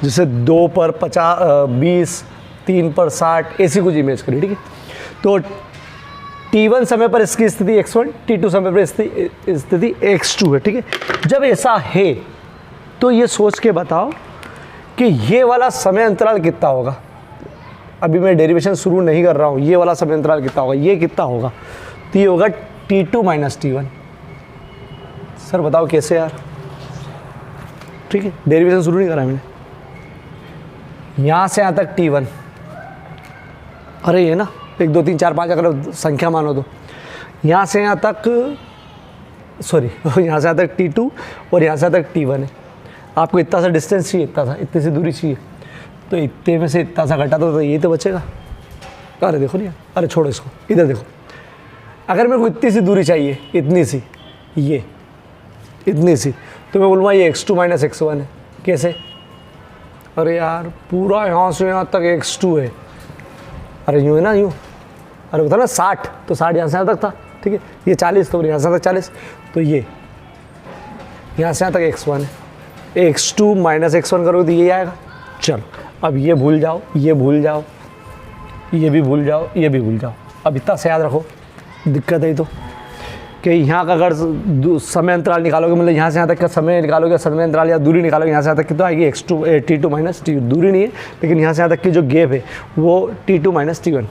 जैसे 2 पर 50 20 3 पर 60 ऐसी कुछ इमेज करी, ठीक है। तो t1 समय पर इसकी स्थिति x1, t2 समय पर स्थिति x2 है, ठीक है। जब ऐसा है तो ये सोच के बताओ कि ये वाला समय अंतराल कितना होगा। अभी मैं डेरिवेशन शुरू नहीं कर रहा हूँ, ये वाला समय अंतराल कितना होगा, ये कितना होगा, तो ये होगा t2 माइनस t1। सर बताओ कैसे यार, ठीक है, डेरिवेशन शुरू नहीं करा मैंने। यहाँ से यहाँ तक t1, अरे ये ना 1 2 3 4 5 अगर संख्या मानो तो यहाँ से यहाँ तक, सॉरी यहाँ से यहाँ तक t2 और यहाँ से यहाँ तक t1 है। आपको इतना सा डिस्टेंस चाहिए, इतना सा, इतनी सी दूरी चाहिए, तो इतने में से इतना सा घटा तो ये तो बचेगा। अरे देखो नहीं, अरे छोड़ो इसको, इधर देखो, अगर मेरे को इतनी सी दूरी चाहिए, इतनी सी, ये इतनी सी, तो मैं बोलूँगा ये x2 माइनस x1 है। कैसे? अरे यार पूरा यहाँ से यहाँ तक x2 है, अरे यूँ है ना, यूँ, अरे बता ना 60, तो 60 यहाँ से यहाँ तक था, ठीक है, ये 40, तो यहाँ से यहाँ तक 40, तो ये यहाँ से यहाँ तक x1 है, x2 माइनस x1 करोगे तो ये आएगा। चलो अब ये भूल जाओ, ये भूल जाओ, ये भी भूल जाओ, ये भी भूल जाओ। अब इतना से याद रखो, दिक्कत है तो कि यहाँ का अगर समय अंतराल निकालोगे, मतलब यहाँ से यहाँ तक का समय निकालोगे, समय अंतराल या दूरी निकालोगे, यहाँ से यहाँ तक की तो आएगी x2 t2 माइनस t, दूरी नहीं है लेकिन यहाँ से यहाँ तक की जो गैप है वो t2 माइनस t1,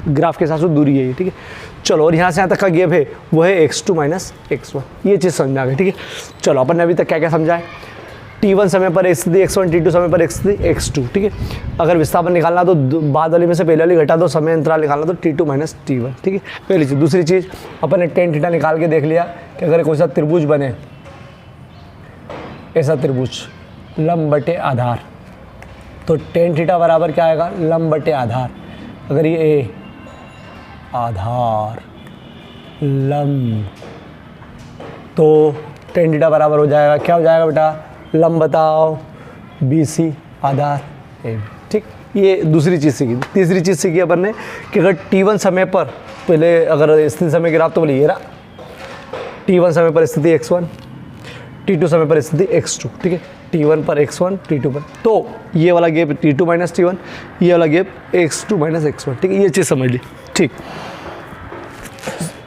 ग्राफ के हिसाब से दूरी है ये, ठीक है। चलो और यहाँ से यहाँ तक का गैप है वो है x2 माइनस x1, ये चीज़ समझ आ गई, ठीक है। चलो अपन ने अभी तक क्या क्या समझा है, t1 समय पर स्थिति x1, t2 समय पर स्थिति x2, ठीक है। अगर विस्थापन निकालना तो बाद वाली में से पहले वाली घटा दो, समय अंतराल निकालना तो t2 माइनस t1, ठीक है, पहली चीज़। दूसरी चीज़ अपन ने टेन थीटा निकाल के देख लिया कि अगर कोई सा त्रिभुज बने, ऐसा त्रिभुज लंब बटे आधार, तो टेन थीटा बराबर क्या आएगा, लंब बटे आधार। अगर ये a आधार लंब, तो टेन थीटा बराबर हो जाएगा, क्या हो जाएगा बेटा, लंब बताओ BC आधार AB, ठीक। ये दूसरी चीज़ सीखी। तीसरी चीज़ सीखी अपन ने कि अगर t1 समय पर, पहले अगर स्थिति समय ग्राफ तो बोले ये रहा, t1 समय पर स्थिति x1, t2 समय पर स्थिति x2, ठीक है, t1 पर x1, t2 पर, तो ये वाला गैप t2 माइनस t1, ये वाला गैप x2 माइनस x1, ठीक है, ये चीज़ समझ ली, ठीक।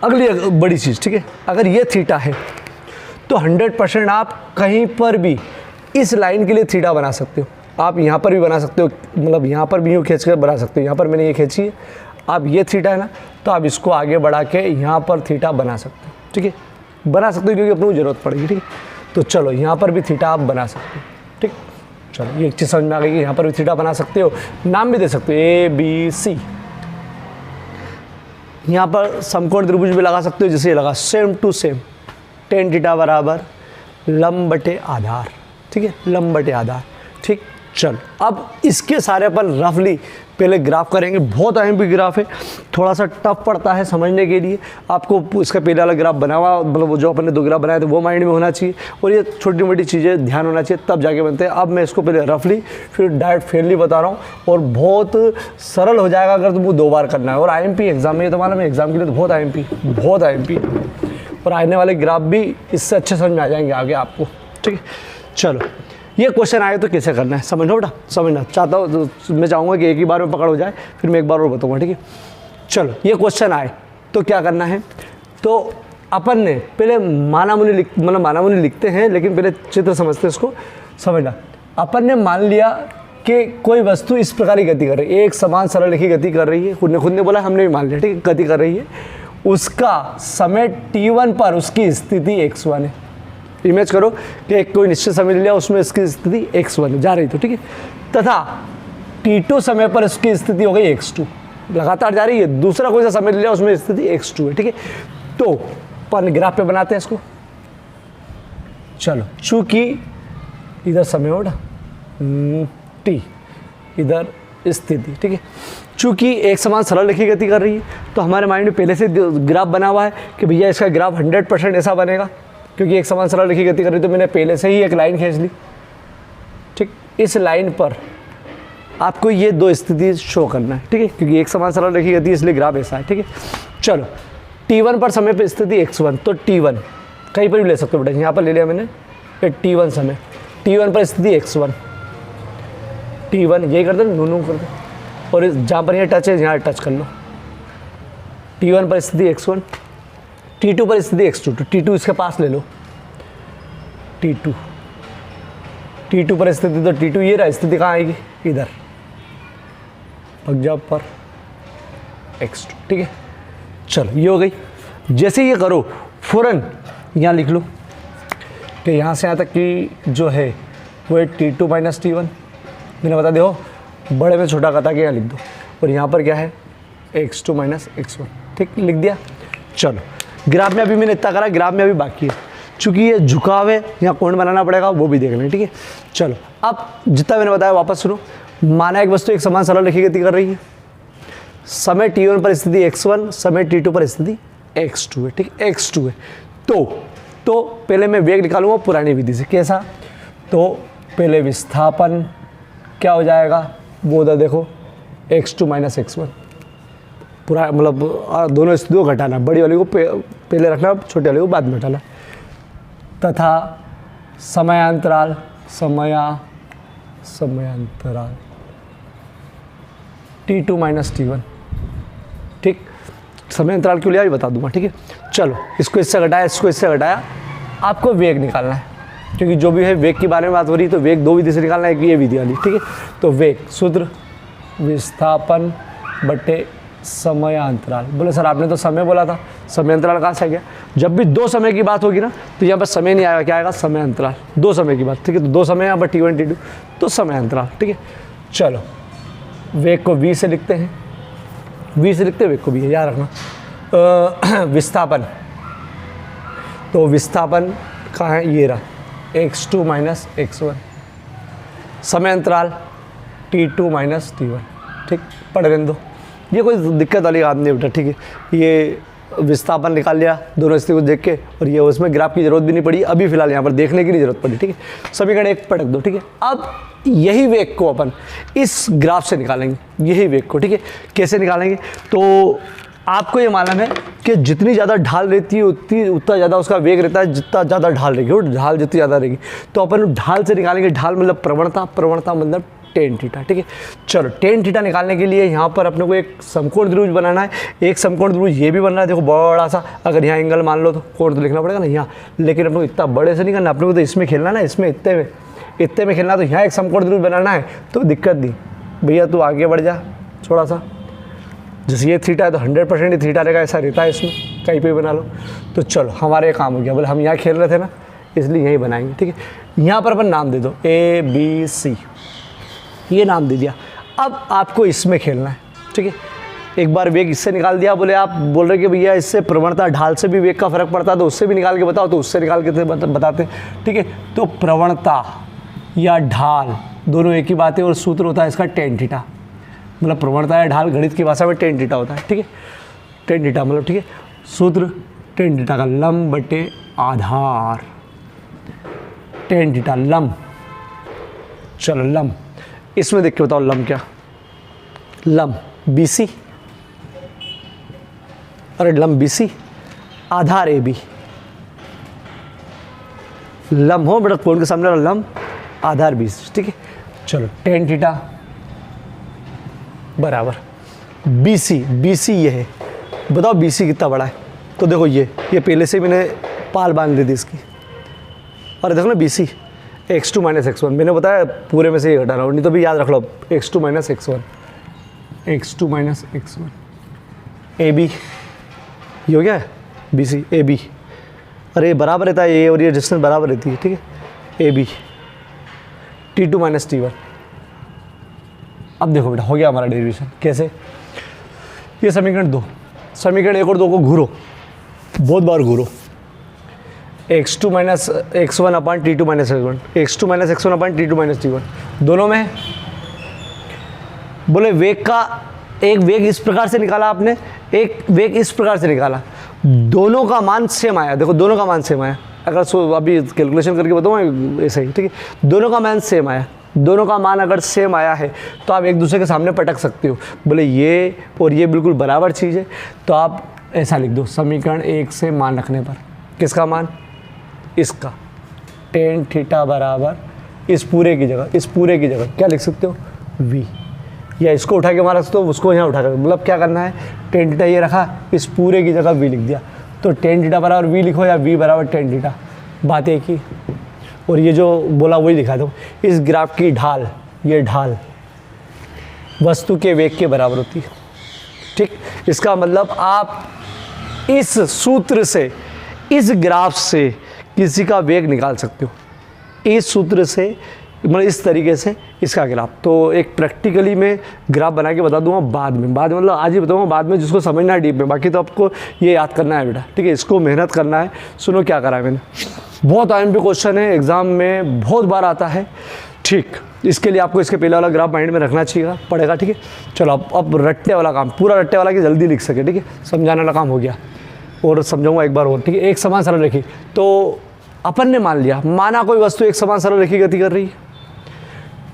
अगली बड़ी चीज़, ठीक है, अगर ये थीटा है तो 100% आप कहीं पर भी इस लाइन के लिए थीटा बना सकते हो। आप यहाँ पर भी बना सकते हो, मतलब यहाँ पर भी यूँ खींच कर बना सकते हो, यहाँ पर मैंने ये खींची है, आप ये थीटा है ना, तो आप इसको आगे बढ़ा के यहाँ पर थीटा बना सकते हो, ठीक है, बना सकते हो क्योंकि अपने को ज़रूरत पड़ेगी, ठीक है। तो चलो यहाँ पर भी थीटा आप बना सकते हो, ठीक। चलो ये एक चीज़ समझ में आ गई कि यहाँ पर भी थीटा बना सकते हो, नाम भी दे सकते हो ABC। यहाँ पर समकोण त्रिभुज भी लगा सकते हो, जैसे ये लगा, same to same, tan theta बराबर लंब बटे आधार, ठीक है, लंब बटे आधार, ठीक। चल अब इसके सारे अपन रफली पहले ग्राफ करेंगे, बहुत अहम भी ग्राफ है, थोड़ा सा टफ पड़ता है समझने के लिए, आपको इसका पहले वाला ग्राफ बना हुआ, मतलब जो अपन ने दो ग्राफ बनाए थे वो माइंड में होना चाहिए, और ये छोटी मोटी चीज़ें ध्यान होना चाहिए, तब जाके बनते हैं। अब मैं इसको पहले रफली फिर डायरेक्ट फेयरली बता रहा हूँ, और बहुत सरल हो जाएगा अगर तुमको 2 बार करना है। और IMP एग्जाम में, ये तो मालूम है एग्जाम के लिए तो बहुत IMP, और आने वाले ग्राफ भी इससे अच्छे समझ में आ जाएंगे आगे आपको, ठीक है। चलो ये क्वेश्चन आए तो कैसे करना है समझो बेटा, समझना चाहता हूँ तो मैं चाहूँगा कि एक ही बार में पकड़ हो जाए, फिर मैं एक बार और बताऊँगा, ठीक है। चलो ये क्वेश्चन आए तो क्या करना है, तो अपन ने पहले माना मुनि लिखते हैं, लेकिन पहले चित्र समझते हैं, इसको समझना। अपन ने मान लिया कि कोई वस्तु इस प्रकार की गति कर रही है, एक समान सरल रेखी गति कर रही है, खुद ने बोला, हमने भी मान लिया, ठीक है, गति कर रही है, उसका समय t1 पर उसकी स्थिति x1 है। इमेज करो कि एक कोई निश्चित समय लिया, उसमें इसकी स्थिति x1 जा रही, तो ठीक है, तथा t2 समय पर उसकी स्थिति हो गई x2, लगातार जा रही है। दूसरा कोई सा समय लिया, उसमें स्थिति x2 है, ठीक है। तो अपन ग्राफ पे बनाते हैं इसको। चलो चूंकि इधर समय होगा t, इधर स्थिति, ठीक है, चूंकि एक समान सरल रेखी गति कर रही है, तो हमारे माइंड में पहले से ग्राफ बना हुआ है कि भैया इसका ग्राफ 100% ऐसा बनेगा, क्योंकि एक समान सरल रेखी गति कर रही है, तो मैंने पहले से ही एक लाइन खींच ली, ठीक। इस लाइन पर आपको ये 2 स्थिति शो करना है, ठीक है, क्योंकि एक समान सरल रेखी गति इसलिए ग्राफ ऐसा है, ठीक है। चलो t1 पर समय पर स्थिति x1, तो t1 कहीं पर भी ले सकते हो बेटा, यहाँ पर ले लिया मैंने t1 समय, t1 पर स्थिति x1, t1 यही कर दो, नूनू कर दो, और जहाँ पर यहाँ टच है यहाँ टच कर लो। t1 पर स्थिति x1, t2 पर स्थिति x2, तो t2 इसके पास ले लो, t2 पर स्थिति, तो t2 ये रहा, स्थिति कहाँ आएगी, इधर पंजाब पर x2, ठीक है। चलो ये हो गई। जैसे ये करो फौरन यहाँ लिख लो कि यहाँ से यहाँ तक की जो है वो है t2 माइनस t1, मैंने बता दो बड़े में छोटा कथा के यहाँ लिख दो, और यहाँ पर क्या है x2 माइनस x1, ठीक, लिख दिया। चलो ग्राफ में अभी मैंने इतना करा, ग्राफ में अभी बाकी है, चूँकि ये झुकाव है, यहाँ कोण बनाना पड़ेगा, वो भी देख लें, ठीक है। चलो अब जितना मैंने बताया वापस सुनो। माना एक वस्तु एक समान सरल रेखी गति कर रही है, समय t1 पर स्थिति x1, समय t2 पर स्थिति x2 है, ठीक, x2 है, तो तो पहले मैं वेग निकालूंगा पुरानी विधि से। कैसा? तो पहले विस्थापन क्या हो जाएगा, वो उधर देखो x2 माइनस x1, पूरा मतलब दोनों स्थितियों को घटाना, बड़ी वाली को पहले रखना, छोटे वाले को बाद में हटाना, तथा समयांतराल t2 माइनस t1। ठीक, समय अंतराल क्यों लिया ये बता दूंगा। ठीक है, चलो इसको इससे घटाया, इसको इससे घटाया, आपको वेग निकालना है, क्योंकि जो भी है वेग के बारे में बात हो रही है, तो वेग दो विधि से निकालना है, एक ये विधि वाली। ठीक है, तो वेग सूत्र विस्थापन बटे समयांतराल। बोले सर आपने तो समय बोला था, समय अंतराल कहाँ से आ गया? जब भी दो समय की बात होगी ना, तो यहाँ पर समय नहीं आएगा, क्या आएगा? समय अंतराल। दो समय की बात, ठीक है, तो दो समय यहाँ पर t1 t2, तो समय अंतराल। ठीक है, चलो वेग को v से लिखते हैं, v से लिखते हैं, वेग को भी याद रखना। विस्थापन, तो विस्थापन कहाँ है? ये रहा x2 माइनस x1, समय अंतराल t2 माइनस t1। ठीक, पढ़ लेने दो, ये कोई दिक्कत वाली बात नहीं बेटा। ठीक है, ये विस्थापन निकाल लिया दोनों स्थिति को देख के, और ये उसमें ग्राफ की जरूरत भी नहीं पड़ी, अभी फिलहाल यहाँ पर देखने की नहीं जरूरत पड़ी। ठीक है, समीकरण 1 पटक दो। ठीक है, अब यही वेग को अपन इस ग्राफ से निकालेंगे, यही वेग को। ठीक है, कैसे निकालेंगे? तो आपको ये मालूम है कि जितनी ज़्यादा ढाल रहती है उतना ज़्यादा उसका वेग रहता है, जितना ज़्यादा ढाल रहेगी, वो ढाल जितनी ज़्यादा रहेगी, तो अपन ढाल से निकालेंगे। ढाल मतलब प्रवणता, प्रवणता मतलब टेन थीटा। ठीक है, चलो टेन थीटा निकालने के लिए यहाँ पर अपने को एक समकोण द्विभुज बनाना है। एक समकोण द्विभुज ये भी बन रहा है, देखो बड़ा सा, अगर यहाँ एंगल मान लो तो कोण तो लिखना पड़ेगा ना यहाँ, लेकिन अपने को इतना बड़े से नहीं करना, अपने को तो इसमें खेलना ना, इसमें इतने में खेलना। तो यहाँ एक समकोण द्विभुज बनाना है, तो दिक्कत नहीं भैया, तू आगे बढ़ जा थोड़ा सा, जैसे ये थीटा है तो 100% ही थीटा रहेगा, ऐसा रहता है इसमें, कहीं पे बना लो। तो चलो हमारा ये काम हो गया, बोले हम यहाँ खेल रहे थे ना, इसलिए यहीं बनाएंगे। ठीक है, यहाँ पर अपन नाम दे दो ABC, ये नाम दे दिया। अब आपको इसमें खेलना है। ठीक है, एक बार वेग इससे निकाल दिया, बोले आप बोल रहे कि भैया इससे प्रवणता ढाल से भी वेग का फर्क पड़ता है, तो उससे भी निकाल के बताओ, तो उससे निकाल के बताते। ठीक है, तो प्रवणता या ढाल दोनों एक ही बात है, और सूत्र होता है इसका टेन थीटा, मतलब प्रवणता या ढाल गणित की भाषा में टेन थीटा होता है। ठीक है, टेन थीटा मतलब, ठीक है, सूत्र टेन थीटा का लंब बटे आधार, टेन थीटा लंब। चलो लंब, इसमें देख के बताओ लंब क्या? लंब BC, अरे लंब BC, आधार AB, लंब हो बेटा, कोण के सामने लंब, आधार BC। ठीक है, चलो टेन थीटा बराबर BC ये है, बताओ BC कितना बड़ा है? तो देखो ये पहले से मैंने पाल बांध दी थी इसकी, और देखो ना BC x2 माइनस x1, मैंने बताया पूरे में से ये घटा रहा हूँ, नहीं तो भी याद रख लो x2 माइनस x1, AB ये हो गया है BC AB, अरे ये बराबर रहता है, ये और ये डिस्टेंस बराबर रहती है। ठीक है, AB T2 माइनस T1। अब देखो बेटा हो गया हमारा डेरिवेशन। कैसे? ये समीकरण 2, समीकरण 1 और 2 को घूरो, बहुत बार घूरो, x2 माइनस x1 अपान T2 minus x1, x2 minus x1 अपान T2 माइनस T1, दोनों में बोले वेग का एक वेग इस प्रकार से निकाला आपने, एक वेग इस प्रकार से निकाला, दोनों का मान सेम आया। देखो दोनों का मान सेम आया, अगर अभी कैलकुलेशन करके बताऊँ ऐसे ही। ठीक है, दोनों का मान सेम आया, दोनों का मान अगर सेम आया है तो आप एक दूसरे के सामने पटक सकते हो। बोले ये और ये बिल्कुल बराबर चीज़ है, तो आप ऐसा लिख दो, समीकरण 1 से मान रखने पर किसका मान? इसका टेन थीटा बराबर इस पूरे की जगह क्या लिख सकते हो? V, या इसको उठा के मार सकते हो, उसको यहाँ उठा कर, मतलब क्या करना है, टेन थीटा ये रखा, इस पूरे की जगह V लिख दिया, तो टेन थीटा बराबर V लिखो या V बराबर टेन थीटा, बात एक ही। और ये जो बोला वही दिखा दो, इस ग्राफ की ढाल, ये ढाल वस्तु के वेग के बराबर होती है। ठीक, इसका मतलब आप इस सूत्र से, इस ग्राफ से किसी का वेग निकाल सकते हो, इस सूत्र से, मतलब इस तरीके से इसका ग्राफ। तो एक प्रैक्टिकली मैं ग्राफ बना के बता दूंगा बाद में मतलब आज ही बताऊंगा बाद में, जिसको समझना है डीप में, बाकी तो आपको ये याद करना है बेटा। ठीक है, इसको मेहनत करना है। सुनो क्या करा है मैंने, बहुत IMP क्वेश्चन है, एग्जाम में बहुत बार आता है। ठीक, इसके लिए आपको इसके पहले वाला ग्राफ माइंड में रखना चाहिए, पड़ेगा। ठीक है, चलो अब रट्टे वाला काम, पूरा रट्टे वाला कि जल्दी लिख सके। ठीक है, समझाने वाला काम हो गया। और समझाऊंगा एक बार और, ठीक है। एक समान सरल रेखी, तो अपन ने मान लिया, माना कोई वस्तु एक समान सरल रेखी गति कर रही है,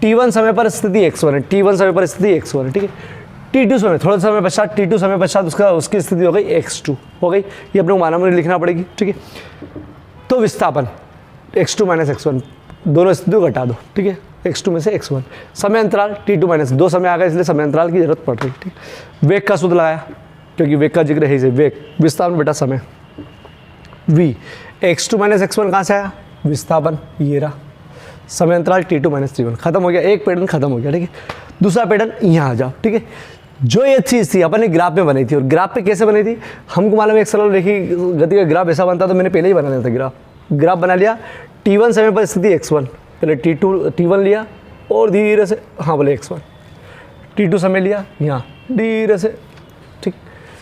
t1 समय पर स्थिति x1 है, t1 समय पर स्थिति x1 है, ठीक है। t2 समय, थोड़ा समय पश्चात, t2 समय पश्चात उसकी स्थिति हो गई x2 हो गई, ये अपने को माना में लिखना पड़ेगी, ठीक है। तो विस्थापन x2 माइनस x1, दोनों स्थितियों घटा दो, ठीक है, x2 में से x1। समय अंतराल t2 माइनस, दो समय आ गया इसलिए समय अंतराल की जरूरत पड़ रही, ठीक। वेग का सूत्र लगाया क्योंकि वेग का जिक्र है, वेग विस्थापन बटा समय v, x2 माइनस x1 कहाँ से आया, विस्थापन, ये रहा। समय अंतराल t2 माइनस t1, खत्म हो गया, एक पैटर्न खत्म हो गया, ठीक है। दूसरा पैटर्न यहाँ आ जाओ, ठीक है। जो ये चीज़ थी अपन ने ग्राफ में बनाई थी, और ग्राफ पे कैसे बनी थी, हमको मालूम है एक सरल रेखी गति का ग्राफ ऐसा बनता, तो मैंने पहले ही बना लिया था ग्राफ बना लिया। t1 समय पर स्थिति x1, पहले t1 लिया और धीरे से, हाँ बोले x1, t2 समय लिया यहाँ धीरे से, ठीक।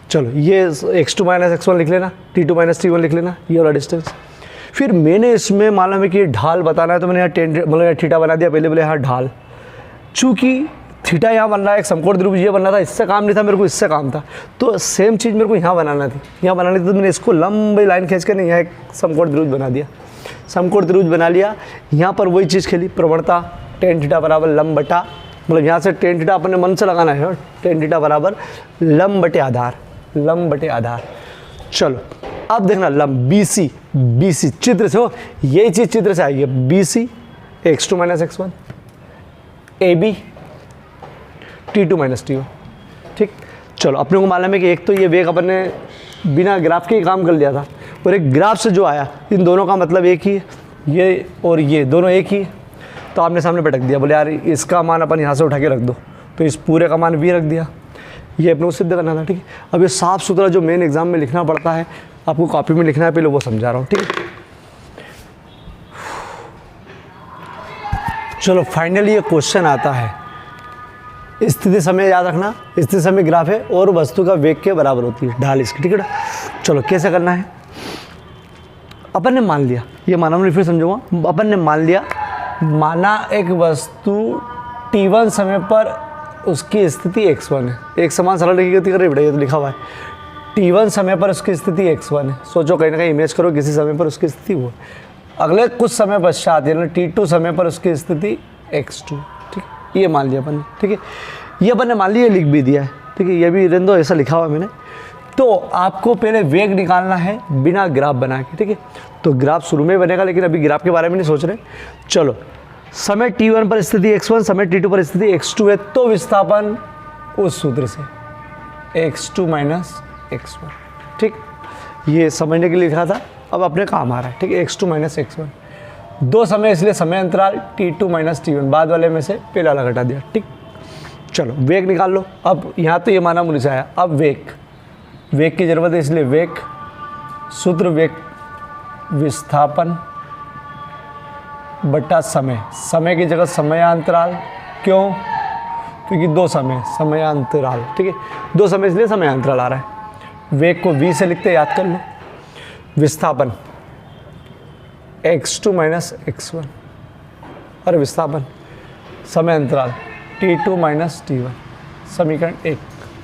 चलो ये x2 माइनस x1 लिख लेना, t2 माइनस t1 लिख लेना, ये वाला डिस्टेंस। फिर मैंने इसमें मालूम है कि ढाल बताना है, तो मैंने यहाँ मतलब यहाँ थीटा बना दिया, पहले बोले यहाँ ढाल, चूँकि थीटा यहाँ बन रहा है, एक समकोण त्रिभुज ये बनना था, इससे काम नहीं था मेरे को, इससे काम था, तो सेम चीज़ मेरे को यहाँ बनाना थी, यहाँ बनानी थी, तो मैंने इसको लंबी लाइन खींच कर यहाँ एक समकोण त्रिभुज बना दिया, समकोण त्रिभुज बना लिया। यहाँ पर वही चीज़ खेली, प्रवणता tan थीटा बराबर लंब बटा, मतलब यहाँ से tan थीटा अपने मन से लगाना है, tan थीटा बराबर लंब बटे आधार, लंब बटे आधार। चलो अब देखना लंब BC चित्र से हो, यही चीज़ चित्र से आई है, BC x2 minus x1, AB t2 minus t1, ठीक। चलो अपने को मालूम है कि एक तो ये वेग अपन ने बिना ग्राफ के ही काम कर लिया था, और एक ग्राफ से जो आया, इन दोनों का मतलब एक ही है, ये और ये दोनों एक ही है, तो आपने सामने पटक दिया, बोले यार इसका मान अपन यहाँ से उठा के रख दो, तो इस पूरे का मान v रख दिया, ये अपने को सिद्ध करना था, ठीक है। अब ये साफ सुथरा जो मेन एग्जाम में लिखना पड़ता है, आपको कॉपी में लिखना है, पहले वो समझा रहा हूँ, ठीक है। चलो फाइनली ये क्वेश्चन आता है, स्थिति समय याद रखना, स्थिति समय ग्राफ है और वस्तु का वेग के बराबर होती है ढाल इसकी, ठीक है। चलो कैसे करना है, अपन ने मान लिया, ये माना मैं फिर समझूंगा, अपन ने मान लिया, माना एक वस्तु t1 समय पर उसकी स्थिति x1 है, एक समान सरल रेखी गति कर रही है बेटा, ये तो लिखा हुआ है, t1 समय पर उसकी स्थिति x1 है, सोचो कहीं ना कहीं इमेज करो किसी समय पर उसकी स्थिति वो, अगले कुछ समय पश्चात यानी t2 समय पर उसकी स्थिति x2, ठीक, ये मान लिया अपन ने, ठीक है। ये अपन ने मान लिया, लिख भी दिया है, ठीक है, ये भी रेंदो ऐसा लिखा हुआ है मैंने। तो आपको पहले वेग निकालना है बिना ग्राफ बना के, ठीक है। तो ग्राफ शुरू में बनेगा, लेकिन अभी ग्राफ के बारे में नहीं सोच रहे। चलो समय t1 पर स्थिति x1, समय t2 पर स्थिति x2 है, तो विस्थापन उस सूत्र से x2 माइनस x1, ठीक, ये समझने के लिए लिखा था, अब अपने काम आ रहा है, ठीक है। x2 माइनस x1, दो समय इसलिए समय अंतराल t2 माइनस t1, बाद वाले में से पहला वाला घटा दिया, ठीक। चलो वेग निकाल लो, अब यहाँ तो ये माना मुझे से आया, अब वेग की जरूरत है, इसलिए वेग सूत्र वेग विस्थापन बटा समय की जगह समयांतराल, क्यों, क्योंकि दो समय समयांतराल, ठीक है, दो समय इसलिए समयांतराल आ रहा है। वेग को v से लिखते याद कर लो, विस्थापन x2 माइनस x1 और विस्थापन समय अंतराल t2 माइनस t1, समीकरण 1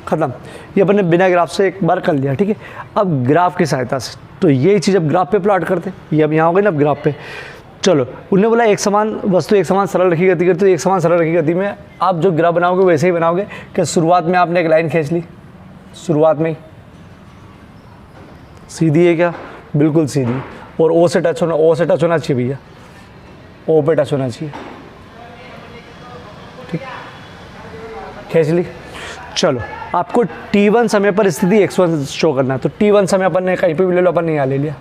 खत्म। ये अपन ने बिना ग्राफ से एक बार कर लिया, ठीक है। अब ग्राफ की सहायता से, तो यही चीज़ अब ग्राफ पे प्लॉट करते, ये अब यहाँ हो गई ना, अब ग्राफ पे। चलो उन्होंने बोला एक समान वस्तु एक समान सरल रेखी गति करती, तो एक समान सरल रेखी गति में आप जो ग्राफ बनाओगे वैसे ही बनाओगे कि शुरुआत में आपने एक लाइन खींच ली, शुरुआत में ही सीधी है क्या, बिल्कुल सीधी, और ओ से टच होना चाहिए भैया, ओ पे टच होना चाहिए, ठीक, खींच ली। चलो आपको t1 समय पर स्थिति x1 शो करना है, तो t1 समय अपन ने कहीं पे भी ले लो, अपन ने यहाँ ले लिया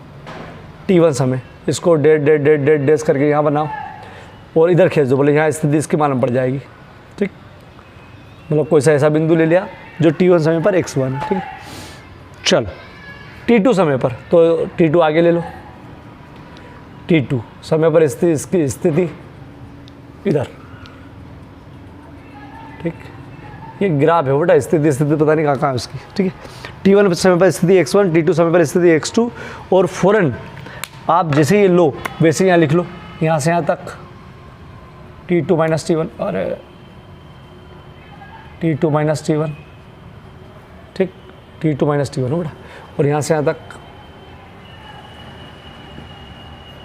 t1 समय, इसको डेट करके यहाँ बनाओ और इधर खींच दो, बोले यहाँ स्थिति इसकी मालूम पड़ जाएगी, ठीक, मतलब कोई सा ऐसा बिंदु ले लिया जो t1 समय पर x1 है, ठीक। चलो t2 समय पर, तो t2 आगे ले लो, t2 समय पर स्थिति इसकी स्थिति इधर, ठीक, ये ग्राफ है बेटा, स्थिति पता नहीं कहाँ है उसकी, ठीक है। t1 समय पर स्थिति x1, t2 समय पर स्थिति x2, और फौरन आप जैसे ये लो वैसे यहाँ लिख लो, यहाँ से यहाँ तक t2 माइनस t1, और t2 माइनस t1, ठीक, t2 माइनस t1 बेटा, और यहाँ से यहाँ तक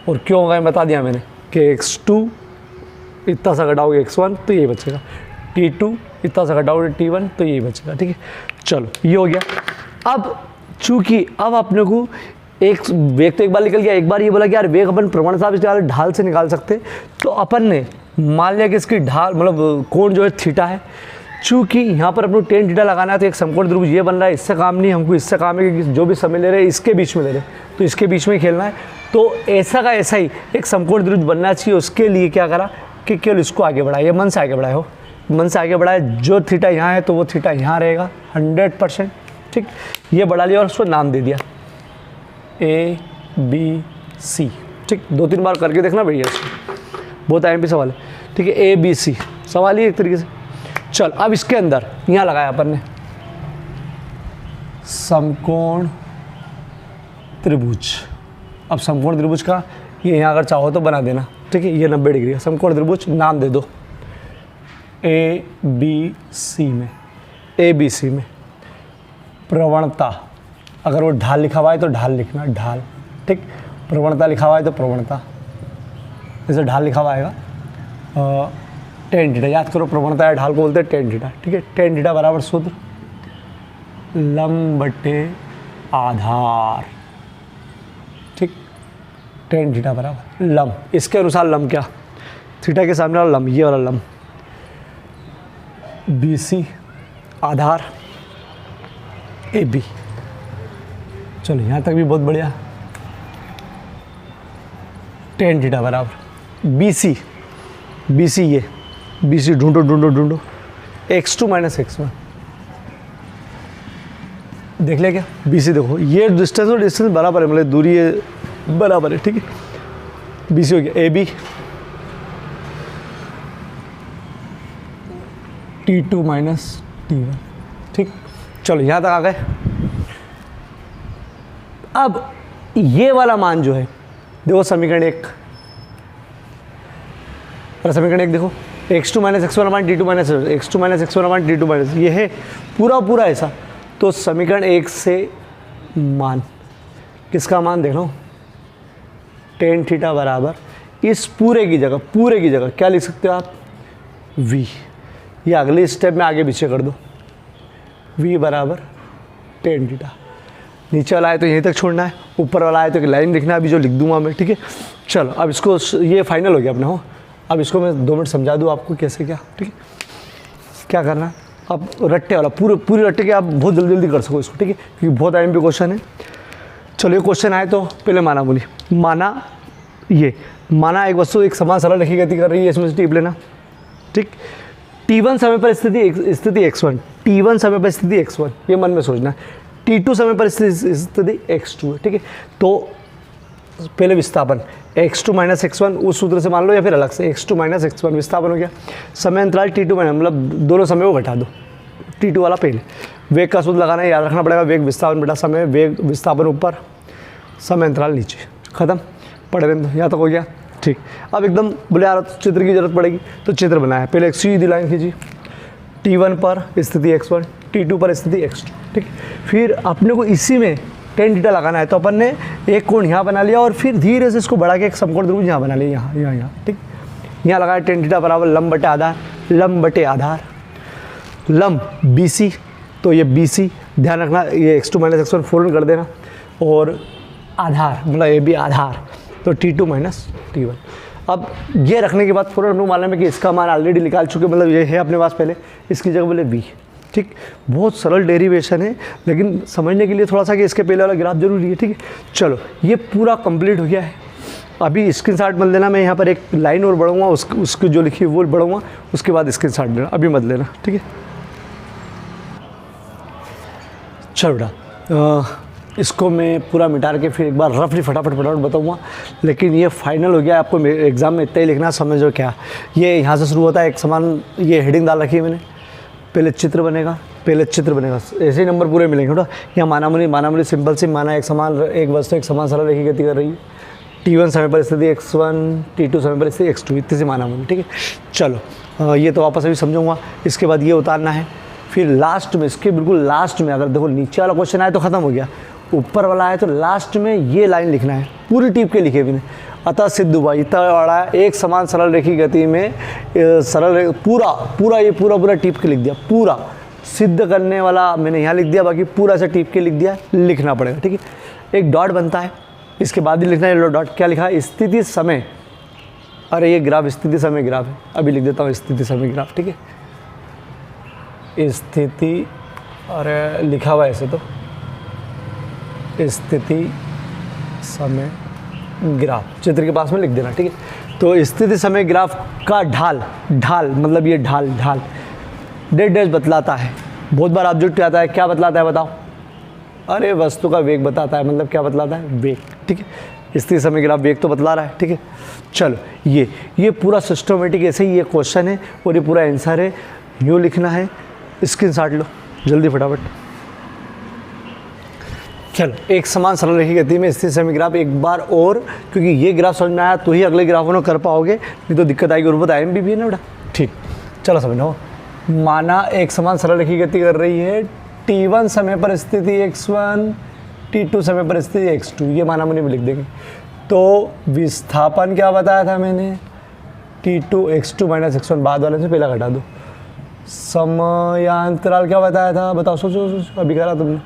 और क्यों होगा बता दिया मैंने कि x2 इतना सा घटाओगे x1 तो यही बचेगा, t2 इतना सा घटाओगे t1 तो यही बचेगा। ठीक है, चलो ये हो गया। अब चूंकि अब अपने को एक वेग तो एक बार निकल गया, एक बार ये बोला कि यार वेग अपन प्रवणता से ढाल से निकाल सकते, तो अपन ने मान लिया कि इसकी ढाल मतलब कोण जो है थीटा है। चूँकि यहाँ पर अपने टेन थीटा लगाना है तो एक समकोण त्रिभुज ये बन रहा है, इससे काम नहीं, हमको इससे काम है कि जो भी समय ले रहे हैं इसके बीच में ले रहे हैं, तो इसके बीच में ही खेलना है। तो ऐसा का ऐसा ही एक समकोण त्रिभुज बनना चाहिए। उसके लिए क्या करा कि केवल इसको आगे बढ़ाए, ये मन से आगे बढ़ाए हो, मन से आगे बढ़ाए, जो थीटा यहाँ है तो वो थीटा यहाँ रहेगा 100%। ठीक, ये बढ़ा लिया और उसको नाम दे दिया ABC। ठीक, 2-3 बार करके देखना भैया, बहुत IMP सवाल है। ठीक है, ABC सवाल ही एक तरीके से। चल अब इसके अंदर यहाँ लगाया अपन ने समकोण त्रिभुज। अब समकोण त्रिभुज का ये यहाँ अगर चाहो तो बना देना। ठीक है, ये 90 डिग्री है समकोण त्रिभुज, नाम दे दो ABC में प्रवणता, अगर वो ढाल लिखा हुआ है तो ढाल लिखना, ढाल। ठीक, प्रवणता लिखा हुआ है तो प्रवणता, जैसे ढाल लिखा हुआ आएगा टेन थीटा, याद करो प्रवणता या ढाल को बोलते हैं टेन थीटा। ठीक है, टेन थीटा बराबर सूत्र लंब बटे आधार। ठीक, टेन थीटा बराबर लंब, इसके अनुसार लंब क्या, थीटा के सामने वाला लंब, ये वाला लंब BC आधार AB। चलो यहाँ तक भी बहुत बढ़िया। टेन थीटा बराबर BC ये BC ढूंढो x2 माइनस x1 देख लिया क्या। BC देखो, ये डिस्टेंस और डिस्टेंस बराबर है, मतलब दूरी ये बराबर है। ठीक है, BC हो गया AB T2 माइनस T1। ठीक, चलो यहाँ तक आ गए। अब ये वाला मान जो है देखो समीकरण 1, समीकरण 1 देखो x2 माइनस x1 अपान t2 minus x2 minus x1 अपान t2 माइनस, ये है पूरा ऐसा। तो समीकरण 1 से मान, किसका मान देख लो, टेन थीटा बराबर इस पूरे की जगह क्या लिख सकते हो आप, v। ये अगले स्टेप में आगे पीछे कर दो, v बराबर टेन थीटा। नीचे वाला है तो यहीं तक छोड़ना है, ऊपर वाला है तो एक लाइन लिखना है, अभी जो लिख दूंगा मैं। ठीक है, चलो अब इसको, ये फाइनल हो गया अपना हो। अब इसको मैं 2 मिनट समझा दूँ आपको कैसे क्या। ठीक है, क्या करना है, अब रट्टे वाला पूरे रट्टे के आप बहुत जल्दी कर सको इसको। ठीक है, क्योंकि बहुत IMP क्वेश्चन है। चलो ये क्वेश्चन आए तो पहले माना बोली, माना एक वस्तु एक समान सरल रेखीय गति कर रही है, इसमें से टिप लेना। ठीक, T1 समय पर स्थिति x1, T1 समय पर स्थिति x1, ये मन में सोचना है। T2 समय पर स्थिति x2 है। ठीक है, तो पहले विस्थापन x2 माइनस x1 उस सूत्र से मान लो या फिर अलग से x2 माइनस x1 विस्थापन हो गया। समय अंतराल T2 माइनस, मतलब दोनों समय को घटा दो, T2 वाला पहले। वेग का सूत्र लगाना है, याद रखना पड़ेगा, वेग विस्थापन बटा समय, वेग विस्थापन ऊपर, समय अंतराल नीचे, खत्म। पढ़ रहे हैं, यहाँ तक हो गया। ठीक, अब एकदम बोले यार चित्र की जरूरत पड़ेगी तो चित्र बनाया। पहले एक सीधी लाइन खींची, T1 पर स्थिति x1, T2 पर स्थिति x2। ठीक, फिर अपने को इसी में टेन थीटा लगाना है, तो अपन ने एक कोण यहाँ बना लिया और फिर धीरे से इसको बढ़ा के एक समकोण त्रिभुज यहाँ बना लिया, यहाँ। ठीक, यहाँ लगाया टेन थीटा बराबर लंब बटे आधार, लंब BC, तो ये BC ध्यान रखना, ये x2 माइनस x1 फोरन कर देना, और आधार मतलब AB आधार, तो T2 माइनस T1। अब ये रखने के बाद फोरन मालूम है कि इसका मान ऑलरेडी निकाल चुके, मतलब ये है अपने पास पहले, इसकी जगह बोले V। ठीक, बहुत सरल डेरिवेशन है, लेकिन समझने के लिए थोड़ा सा कि इसके पहले वाला ग्राफ जरूरी है। ठीक है, चलो ये पूरा कंप्लीट हो गया है। अभी स्क्रीनशॉट मत लेना, मैं यहाँ पर एक लाइन और बढ़ूँगा, उसकी जो लिखी है वो बढ़ूँगा, उसके बाद स्क्रीनशॉट लेना, अभी मत लेना। ठीक है, चलो बेटा इसको मैं पूरा मिटा के फिर एक बार रफली फटाफट बताऊँगा, लेकिन ये फाइनल हो गया। आपको एग्जाम में इतना ही लिखना, समझो क्या। ये यहाँ से शुरू होता है, एक समान ये हेडिंग डाल रखी है मैंने, पहले चित्र बनेगा, ऐसे ही नंबर पूरे मिलेंगे। थोड़ा यहाँ मानामुनी सिंपल सी माना, एक वस्तु एक समान सरल रेखीय गति कर रही है, T1 समय पर स्थिति x1, T2 समय पर स्थिति x2, इतनी सी मानामुनी। ठीक है, चलो ये तो वापस अभी समझूंगा। इसके बाद ये उतारना है, फिर लास्ट में, इसके बिल्कुल लास्ट में अगर देखो नीचे वाला क्वेश्चन आए तो ख़त्म हो गया, ऊपर वाला है तो लास्ट में ये लाइन लिखना है, पूरी टिप के लिखे भी नहीं। अतः सिद्ध हुआ, इतना बड़ा है, एक समान सरल रेखी गति में पूरा टिप के लिख दिया। पूरा सिद्ध करने वाला मैंने यहाँ लिख दिया, बाकी पूरा से टिप के लिख दिया, लिखना पड़ेगा। ठीक है, एक डॉट बनता है, इसके बाद ही लिखना है डॉट। क्या लिखा है? स्थिति समय, अरे ये ग्राफ स्थिति समय ग्राफ है, अभी लिख देता हूँ स्थिति समय ग्राफ। ठीक है, स्थिति, अरे लिखा हुआ ऐसे तो स्थिति समय ग्राफ चित्र के पास में लिख देना। ठीक है, तो स्थिति समय ग्राफ का ढाल मतलब ये ढाल डैश बतलाता है। बहुत बार ऑब्जेक्ट आता है, क्या बतलाता है बताओ? अरे वस्तु का वेग बताता है, मतलब क्या बतलाता है? वेग। ठीक है, स्थिति समय ग्राफ वेग तो बतला रहा है। ठीक है, चलो ये पूरा सिस्टमेटिक ऐसे ही ये क्वेश्चन है और ये पूरा आंसर है। यूँ लिखना है, स्क्रीनशॉट लो जल्दी फटाफट। चलो, एक समान सरल रेखी गति में स्थिति समय ग्राफ एक बार और, क्योंकि ये ग्राफ समझ में आया तो ही अगले ग्राफों में कर पाओगे, नहीं तो दिक्कत आएगी। और बताया भी है ना बेटा। ठीक, चलो समझो। माना एक समान सरल रेखी गति कर रही है, t1 समय पर स्थिति x1, t2 समय पर स्थिति x2, ये माना मैंने भी लिख देंगे। तो विस्थापन क्या बताया था मैंने? t2 x2 माइनस x1, बाद वाले से पहला घटा दो। समयांतराल क्या बताया था? बताओ, सोचो अभी करा तुमने,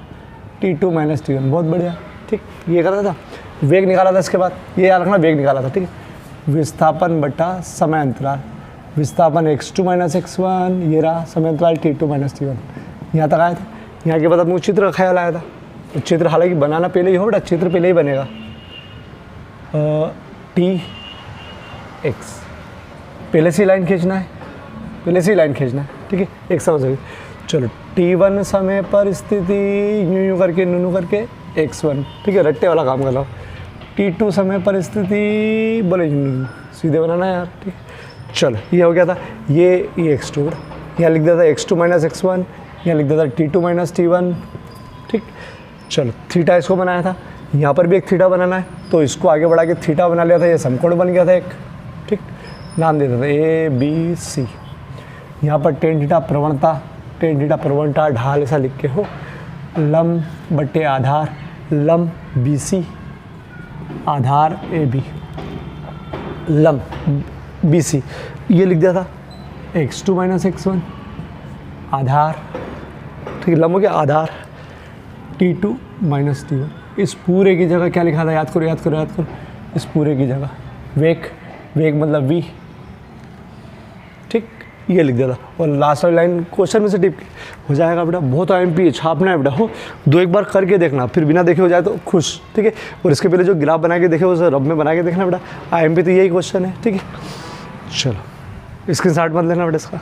t2 माइनस t1, बहुत बढ़िया। ठीक, ये करा था। वेग निकाला था, इसके बाद ये याद रखना, वेग निकाला था। ठीक है, विस्थापन बटा समय अंतराल, विस्थापन x2 माइनस x1, ये रहा समय अंतराल t2 माइनस t1। यहाँ तक आया था। यहाँ के बाद मुझे चित्र का ख्याल आया था, तो चित्र हालांकि बनाना पहले ही हो बेटा, चित्र पहले ही बनेगा। tx पहले से लाइन खींचना है, ठीक है, एक समझ गई। चलो, t1 समय पर स्थिति यूँ करके नूनू करके x1, ठीक है, रट्टे वाला काम कर लो। t2 समय पर स्थिति बोले सीधे बनाना है यार। ठीक है, चलो ये हो गया था। ये x2, यहाँ लिख दिया था x2 माइनस x1, यहाँ लिख दिया था t2 माइनस t1। ठीक, चलो थीटा इसको बनाया था, यहाँ पर भी एक थीटा बनाना है, तो इसको आगे बढ़ा के थीटा बना लिया था, ये समकोण बन गया था एक। ठीक, नाम देता था ABC। यहाँ पर टेन थीटा प्रवणता ढाल ऐसा लिख के हो, लंब बटे आधार, लंब BC, आधार AB, लंब BC, ये लिख दिया था x2 माइनस x1, आधार, ठीक है, लंब हो गया आधार, t2 माइनस t1। इस पूरे की जगह क्या लिखा था? याद करो, इस पूरे की जगह वेग मतलब v। ठीक, ये लिख दिया था। और लास्ट वाली लाइन क्वेश्चन में से टिप हो जाएगा बेटा। बहुत IMP छापना है बेटा, हो दो एक बार करके देखना, फिर बिना देखे हो जाए तो खुश। ठीक है, और इसके पहले जो ग्राफ बना के देखे उसे रब में बना के देखना बेटा। IMP तो यही क्वेश्चन है। ठीक है, चलो स्क्रीनशॉट मत लेना बेटा इसका।